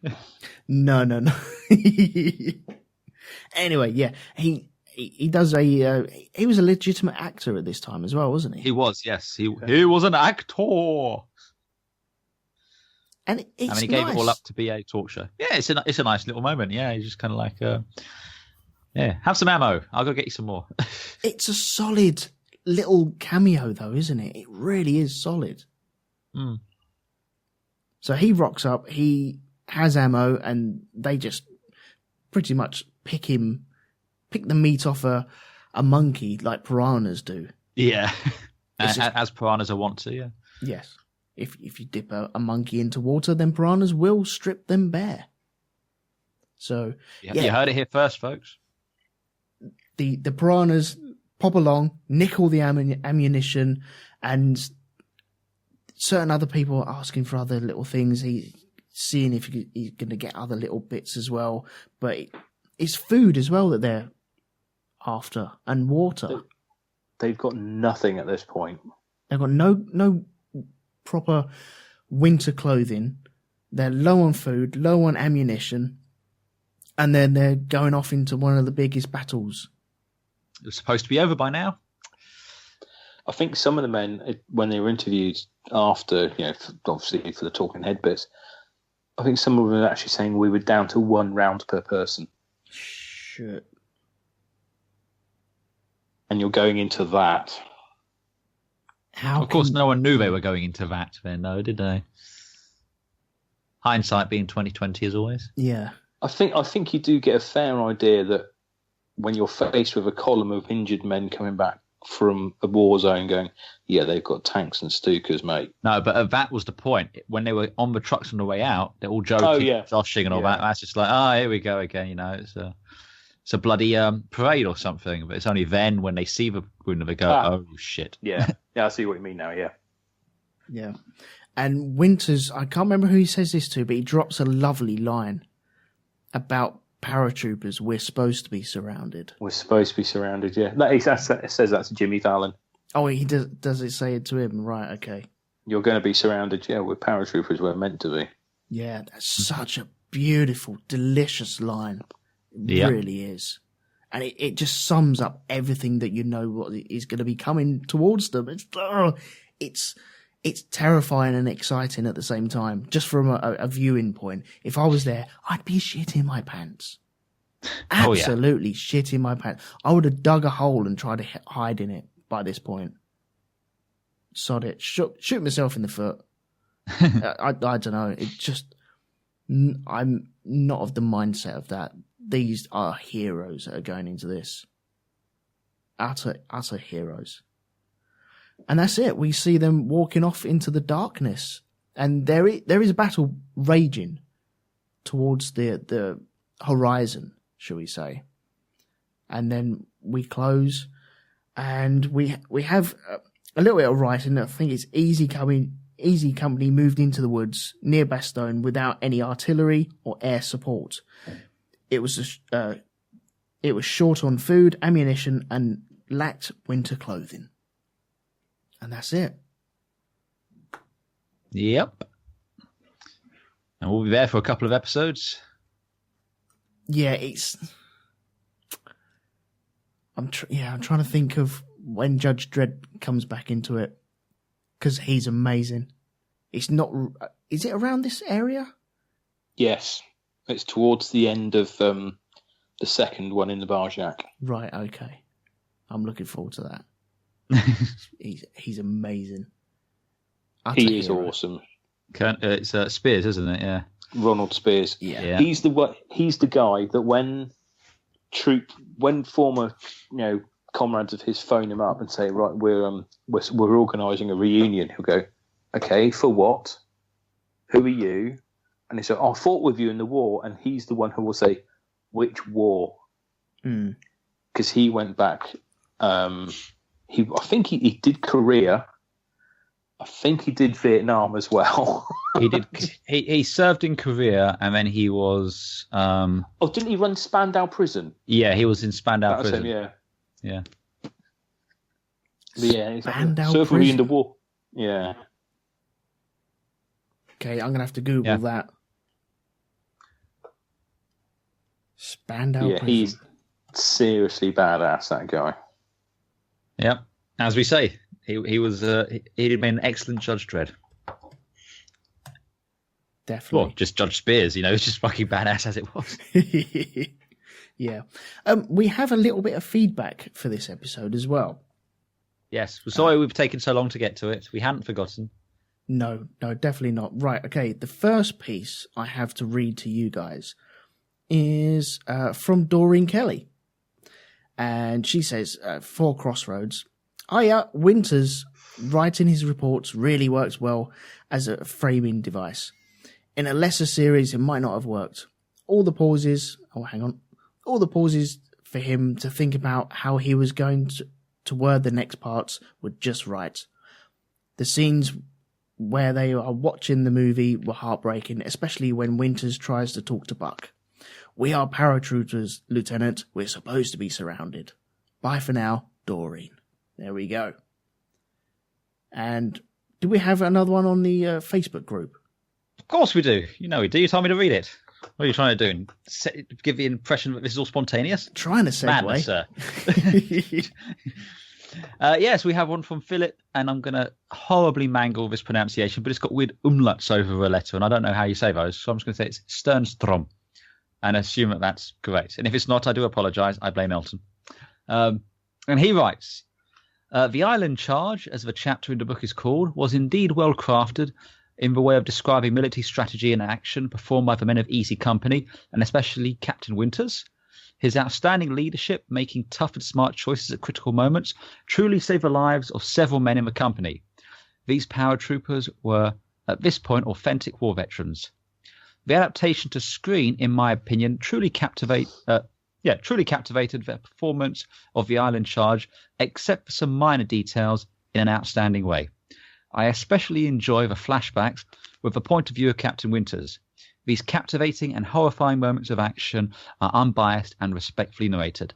No. Anyway, yeah, he does he was a legitimate actor at this time as well, wasn't he? He was, yes. He was an actor. And he gave it all up to be a talk show. Yeah, it's a nice little moment. Yeah, he's just kind of like, have some ammo. I'll go get you some more. It's a solid little cameo, though, isn't it? It really is solid. Mm. So he rocks up, he has ammo, and they just pretty much pick the meat off a monkey like piranhas do. Yeah. As piranhas are wont to, yeah. Yes. If you dip a monkey into water, then piranhas will strip them bare. So, yeah. You heard it here first, folks. The piranhas pop along, nick all the ammunition, and certain other people are asking for other little things. He's seeing if he's going to get other little bits as well. But it's food as well that they're after, and water. They've got nothing at this point. They've got no proper winter clothing. They're low on food, low on ammunition, and then they're going off into one of the biggest battles. It was supposed to be over by now. I think some of the men, when they were interviewed after, obviously for the talking head bits, I think some of them were actually saying we were down to 1 round per person. Shit. And you're going into that. Of course, no one knew they were going into that then, though, did they? Hindsight being 20/20 as always. Yeah. I think you do get a fair idea that when you're faced with a column of injured men coming back from a war zone going, yeah, they've got tanks and Stukas, mate. No, but that was the point. When they were on the trucks on the way out, they're all joking, joshing and all that. That's just like, here we go again, It's a bloody parade or something, but it's only then when they see the wound they go, oh, shit. Yeah, I see what you mean now, yeah. Yeah. And Winters, I can't remember who he says this to, but he drops a lovely line about paratroopers. We're supposed to be surrounded. We're supposed to be surrounded, yeah. It says that to Jimmy Fallon. Oh, he does it say it to him? Right, okay. You're going to be surrounded, yeah, with paratroopers. We're meant to be. Yeah, that's such a beautiful, delicious line. It really is. And it just sums up everything that you know what is going to be coming towards them. It's terrifying and exciting at the same time, just from a viewing point. If I was there, I'd be shitting my pants. Absolutely shitting my pants. I would have dug a hole and tried to hide in it by this point. Sod it. Shoot myself in the foot. I don't know. I'm not of the mindset of that. These are heroes that are going into this. Utter heroes. And that's it. We see them walking off into the darkness. And there is a battle raging towards the horizon, shall we say. And then we close, and we have a little bit of writing. I think it's Easy Company moved into the woods near Bastogne without any artillery or air support. It was short on food, ammunition, and lacked winter clothing. And that's it. Yep. And we'll be there for a couple of episodes. Yeah, I'm trying to think of when Judge Dredd comes back into it, because he's amazing. It's not. Is it around this area? Yes, it's towards the end of the second one in the Barjack. Right. Okay. I'm looking forward to that. He's amazing. He is awesome. It's Spears, isn't it? Yeah. Ronald Spears. Yeah. He's the guy that when former comrades of his phone him up and say, right, we're organising a reunion, he'll go, okay, for what? Who are you? And he said, I fought with you in the war, and he's the one who will say, which war? Because he went back. I think he did Korea. I think he did Vietnam as well. He did. He served in Korea, and then he was. Didn't he run Spandau Prison? Yeah, he was in Spandau Prison. Him, yeah. But yeah, Spandau Prison. Prison. In the war. Yeah. Okay, I'm gonna have to Google that. Spandau Prison. He's seriously badass, that guy. Yeah, as we say, he was he'd been an excellent Judge Dredd. Definitely. Well, just Judge Spears, it's just fucking badass as it was. Yeah. We have a little bit of feedback for this episode as well. Yes, we're sorry we've taken so long to get to it. We hadn't forgotten. No, definitely not. Right, okay, the first piece I have to read to you guys is from Doreen Kelly. And she says, for Crossroads, Winters writing his reports really works well as a framing device. In a lesser series, it might not have worked. All the pauses for him to think about how he was going to word the next parts were just right. The scenes where they are watching the movie were heartbreaking, especially when Winters tries to talk to Buck. We are paratroopers, Lieutenant. We're supposed to be surrounded. Bye for now, Doreen. There we go. And do we have another one on the Facebook group? Of course we do. You know we do. You told me to read it. What are you trying to do? Give the impression that this is all spontaneous? Trying to segue. Madness, sir. Yes, we have one from Philip, and I'm going to horribly mangle this pronunciation, but it's got weird umlauts over a letter, and I don't know how you say those, so I'm just going to say it's Sternstrom, and assume that that's correct. And if it's not, I do apologise. I blame Elton. And he writes, the island charge, as the chapter in the book is called, was indeed well crafted in the way of describing military strategy and action performed by the men of Easy Company, and especially Captain Winters. His outstanding leadership, making tough and smart choices at critical moments, truly saved the lives of several men in the company. These paratroopers were, at this point, authentic war veterans. The adaptation to screen, in my opinion, truly captivated the performance of the island charge, except for some minor details, in an outstanding way. I especially enjoy the flashbacks with the point of view of Captain Winters. These captivating and horrifying moments of action are unbiased and respectfully narrated.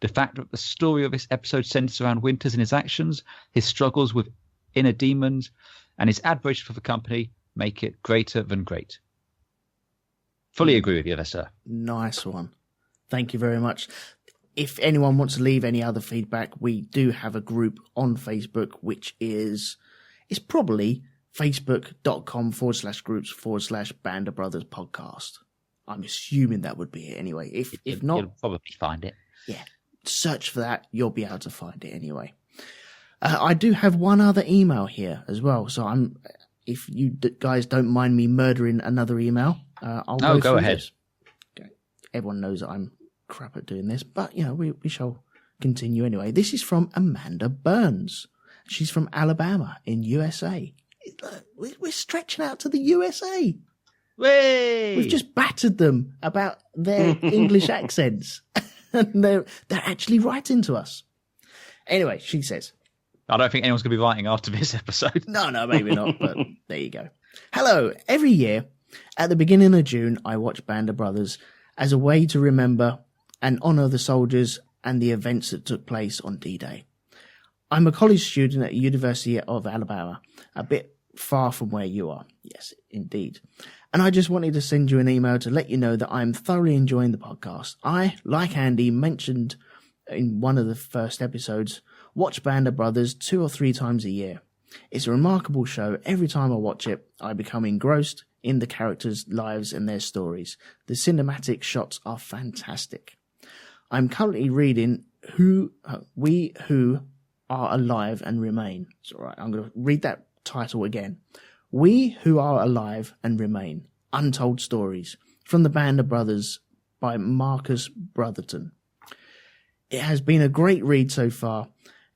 The fact that the story of this episode centers around Winters and his actions, his struggles with inner demons, and his admiration for the company make it greater than great. Fully agree with you there, sir. Nice one. Thank you very much. If anyone wants to leave any other feedback, we do have a group on Facebook, which is probably facebook.com/groups/Band of Brothers podcast. I'm assuming that would be it anyway. If not, you'll probably find it. Yeah, search for that. You'll be able to find it anyway. I do have one other email here as well. So if you guys don't mind me murdering another email, I'll go ahead. Okay. Everyone knows that I'm crap at doing this, but we shall continue anyway. This is from Amanda Burns. She's from Alabama in USA. We're stretching out to the USA. Way! We've just battered them about their English accents. And they're actually writing to us. Anyway, she says, I don't think anyone's going to be writing after this episode. No, maybe not, but there you go. Hello. Every year, at the beginning of June, I watch Band of Brothers as a way to remember and honour the soldiers and the events that took place on D-Day. I'm a college student at the University of Alabama, a bit far from where you are. Yes, indeed. And I just wanted to send you an email to let you know that I'm thoroughly enjoying the podcast. I, like Andy mentioned in one of the first episodes, watch Band of Brothers 2 or 3 times a year. It's a remarkable show. Every time I watch it, I become engrossed in the characters' lives and their stories. The cinematic shots are fantastic. I'm currently reading We Who Are Alive and Remain. It's all right. I'm going to read that title again. We Who Are Alive and Remain. Untold Stories from the Band of Brothers by Marcus Brotherton. It has been a great read so far.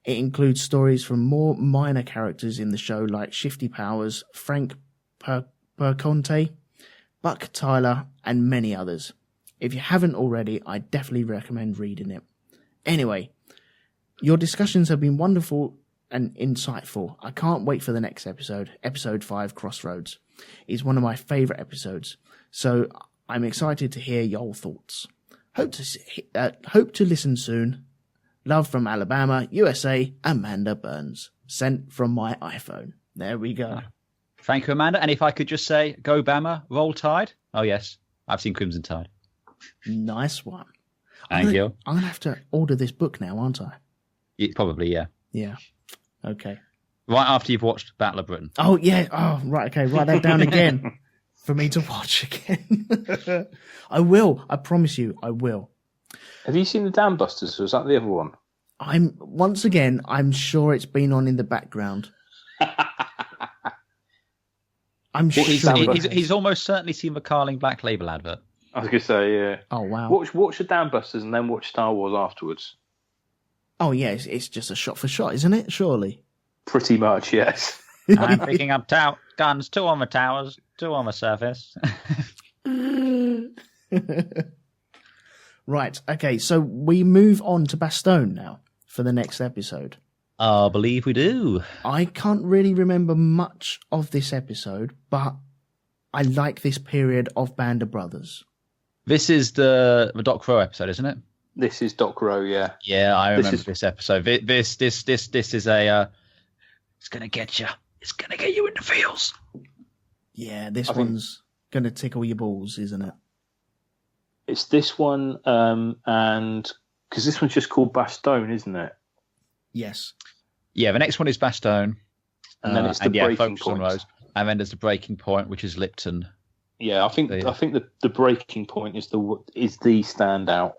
It includes stories from more minor characters in the show like Shifty Powers, Frank Perconte, Buck Tyler, and many others. If you haven't already, I definitely recommend reading it. Anyway, your discussions have been wonderful and insightful. I can't wait for the next episode. Episode 5, Crossroads, is one of my favourite episodes. So I'm excited to hear your thoughts. Hope to listen soon. Love from Alabama, USA, Amanda Burns. Sent from my iPhone. There we go. Thank you, Amanda. And if I could just say, go Bama, roll Tide. Oh, yes. I've seen Crimson Tide. Nice one. Thank you. I'm going to have to order this book now, aren't I? Probably, yeah. Yeah. Okay. Right after you've watched Battle of Britain. Oh, yeah. Oh, right. Okay. Write that down again for me to watch again. I will. I promise you, I will. Have you seen the Dam Busters, or is that the other one? I'm sure it's been on in the background. I'm sure he's almost certainly seen the Carling Black Label advert. I was going to say, yeah. Oh, wow. Watch the Dan Busters and then watch Star Wars afterwards. Oh, yeah, it's just a shot for shot, isn't it? Surely. Pretty much, yes. I'm picking up guns, 2 on the towers, 2 on the surface. Right, okay, so we move on to Bastogne now for the next episode. I believe we do. I can't really remember much of this episode, but I like this period of Band of Brothers. This is the Dock Row episode, isn't it? This is Dock Row, yeah. Yeah, I remember this episode. This is a. It's gonna get you. It's gonna get you in the feels. Yeah, this one's gonna tickle your balls, isn't it? It's this one, and because this one's just called Bastogne, isn't it? Yes. Yeah, the next one is Bastogne, and then it's the breaking point. And then there's the breaking point, which is Lipton. Yeah, I think the breaking point is the standout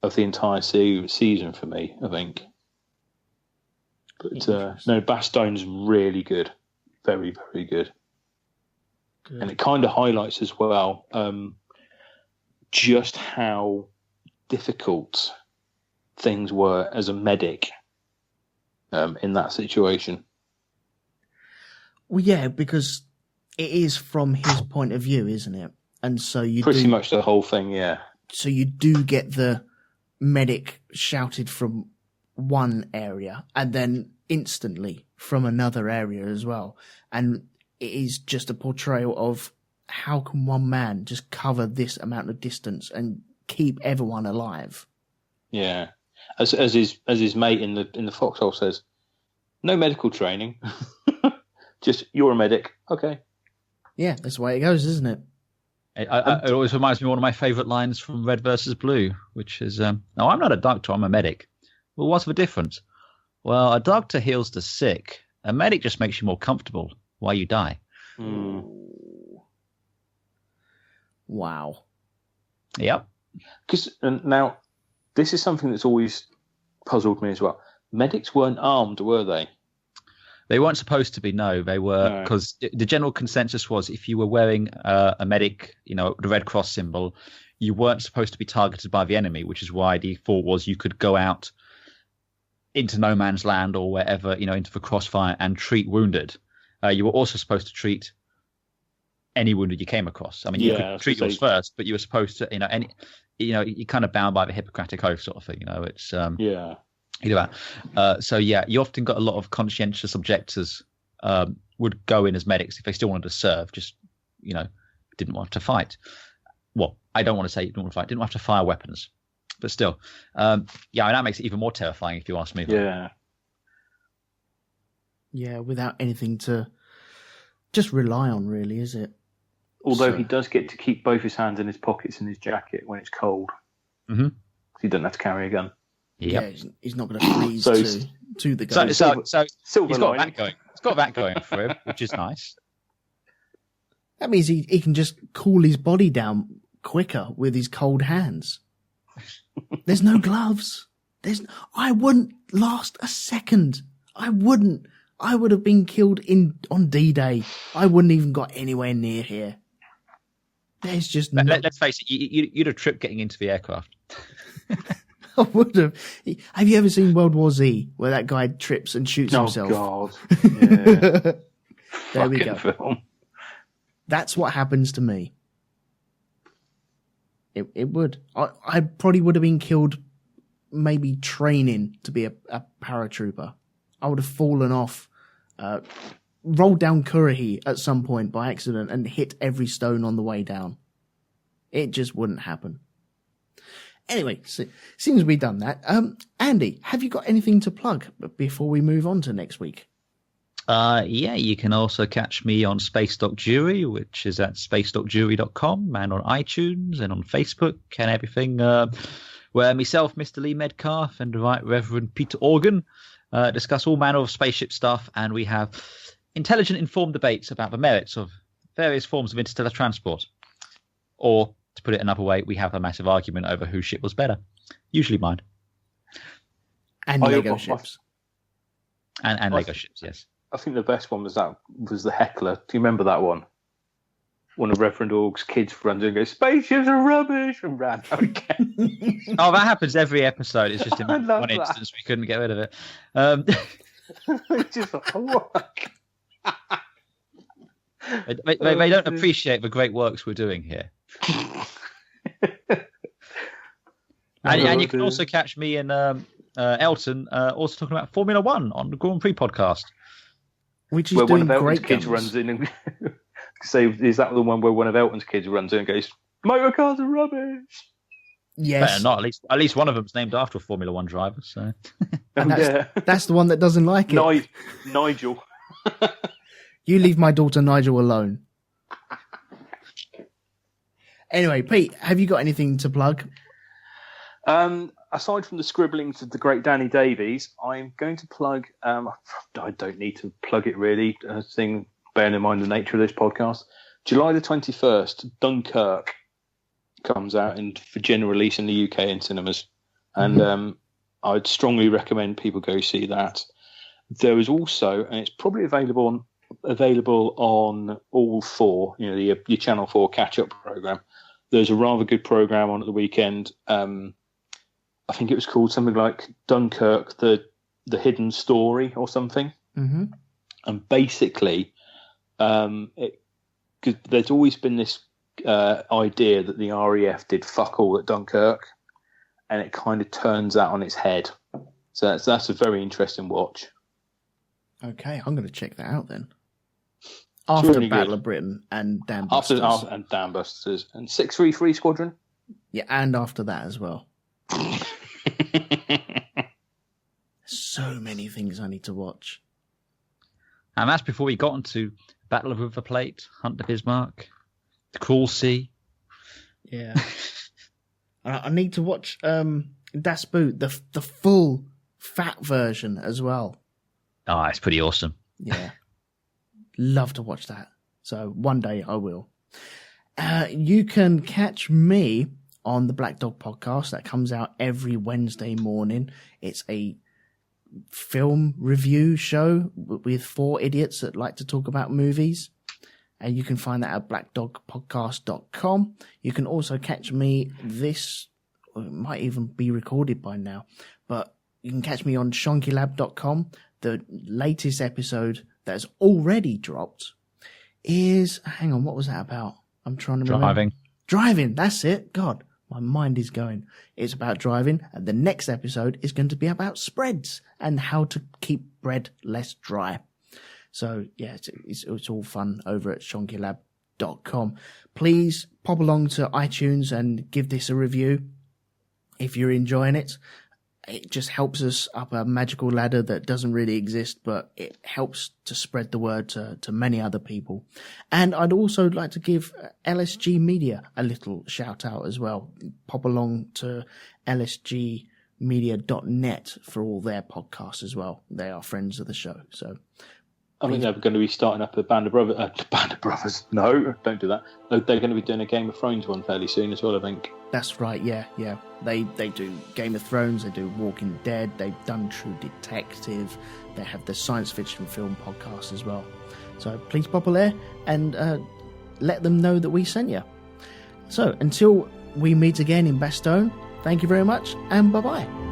of the entire season for me, I think. But no, Bastogne's really good, very, very good. And it kind of highlights as well just how difficult things were as a medic in that situation. Well, yeah, because it is from his point of view, isn't it? And so you pretty much the whole thing, yeah. So you do get the medic shouted from one area and then instantly from another area as well. And it is just a portrayal of how can one man just cover this amount of distance and keep everyone alive. Yeah. As his mate in the foxhole says, no medical training. Just, you're a medic. Okay. Yeah, that's the way it goes, isn't it? It always reminds me of one of my favourite lines from Red versus Blue, which is, no, I'm not a doctor, I'm a medic. Well, what's the difference? Well, a doctor heals the sick. A medic just makes you more comfortable while you die. Wow. Yep. Because now, this is something that's always puzzled me as well. Medics weren't armed, were they? They weren't supposed to be, no. They were, because the general consensus was if you were wearing a medic, the Red Cross symbol, you weren't supposed to be targeted by the enemy, which is why the thought was you could go out into no man's land or wherever, into the crossfire and treat wounded. You were also supposed to treat any wounded you came across. I mean, you could treat yours first, but you were supposed to, you're kind of bound by the Hippocratic Oath sort of thing, it's... yeah. You do that. So yeah, you often got a lot of conscientious objectors would go in as medics if they still wanted to serve, just didn't want to fight. Well, I don't want to say didn't want to fight, didn't have to fire weapons, but still, and that makes it even more terrifying if you ask me. Yeah, without anything to just rely on, really, is it? Although he does get to keep both his hands in his pockets in his jacket when it's cold. Mm-hmm. So he doesn't have to carry a gun. Yep. Yeah, he's not going to freeze to the gun. So he's got that going. He's got that going for him, which is nice. That means he can just cool his body down quicker with his cold hands. There's no gloves. I wouldn't last a second. I wouldn't. I would have been killed on D-Day. I wouldn't even got anywhere near here. There's just let's face it, you'd have tripped getting into the aircraft. I would have. Have you ever seen World War Z, where that guy trips and shoots himself? Oh, God. Yeah. There we go. Film. That's what happens to me. It would. I probably would have been killed maybe training to be a paratrooper. I would have fallen off, rolled down Currahee at some point by accident and hit every stone on the way down. It just wouldn't happen. Anyway, seems we've done that. Andy, have you got anything to plug before we move on to next week? You can also catch me on Space Dock Jury, which is at spacedockjury.com, and on iTunes and on Facebook and everything, where myself, Mr. Lee Medcalf, and the Right Reverend Peter Organ discuss all manner of spaceship stuff, and we have intelligent, informed debates about the merits of various forms of interstellar transport. Or, to put it another way, we have a massive argument over whose ship was better. Usually mine. And Lego ships. And Lego ships, yes. I think the best one was the Heckler. Do you remember that one? one of Reverend Org's kids runs in and goes, "Spaceships are rubbish," and ran out again. Oh, that happens every episode. It's just in one that. instance we couldn't get rid of it. It's just like, what? They don't appreciate the great works we're doing here. And you can also catch me and Elton also talking about Formula One on the Grand Prix podcast. Which is where doing one of Elton's great kids runs in and say, is that the one where one of Elton's kids runs in and goes, "Motor cars are rubbish"? Better Yes. not. At least one of them's named after a Formula One driver. So And that's the one that doesn't like it. Nigel. You leave my daughter Nigel alone. Anyway, Pete, have you got anything to plug? Aside from the scribblings of the great Danny Davies, I'm going to plug. I don't need to plug it really. Bearing in mind the nature of this podcast, July the 21st, Dunkirk comes out for general release in the UK in cinemas, and I'd strongly recommend people go see that. There is also, and it's probably available on all four, your Channel 4 catch-up program. There's a rather good program on at the weekend. I think it was called something like Dunkirk, the Hidden Story or something. Mm-hmm. And basically, there's always been this idea that the RAF did fuck all at Dunkirk, and it kind of turns that on its head. So that's a very interesting watch. Okay, I'm going to check that out then. After really Battle of Britain and Dam Busters. And Dam Busters and 633 Squadron. Yeah, and after that as well. So many things I need to watch. And that's before we got into Battle of River Plate, Hunt the Bismarck, The Cruel Sea. Yeah. I need to watch Das Boot, the full fat version as well. Oh, it's pretty awesome. Yeah. Love to watch that. So one day I will. You can catch me on the Black Dog Podcast that comes out every Wednesday morning. It's a film review show with four idiots that like to talk about movies. And you can find that at blackdogpodcast.com. You can also catch me it might even be recorded by now, but you can catch me on shonkylab.com. The latest episode that has already dropped is, hang on, what was that about? I'm trying to remember. Driving, that's it. God, my mind is going. It's about driving, and the next episode is going to be about spreads and how to keep bread less dry. So, yeah, it's all fun over at shonkylab.com. Please pop along to iTunes and give this a review if you're enjoying it. It just helps us up a magical ladder that doesn't really exist, but it helps to spread the word to many other people. And I'd also like to give LSG Media a little shout out as well. Pop along to lsgmedia.net for all their podcasts as well. They are friends of the show. So I think they're going to be starting up a Band of Brothers. No, don't do that. They're going to be doing a Game of Thrones one fairly soon as well, I think. That's right, yeah. They do Game of Thrones, they do Walking Dead, they've done True Detective, they have the science fiction film podcast as well. So please pop a there and let them know that we sent you. So until we meet again in Bastogne, thank you very much and bye-bye.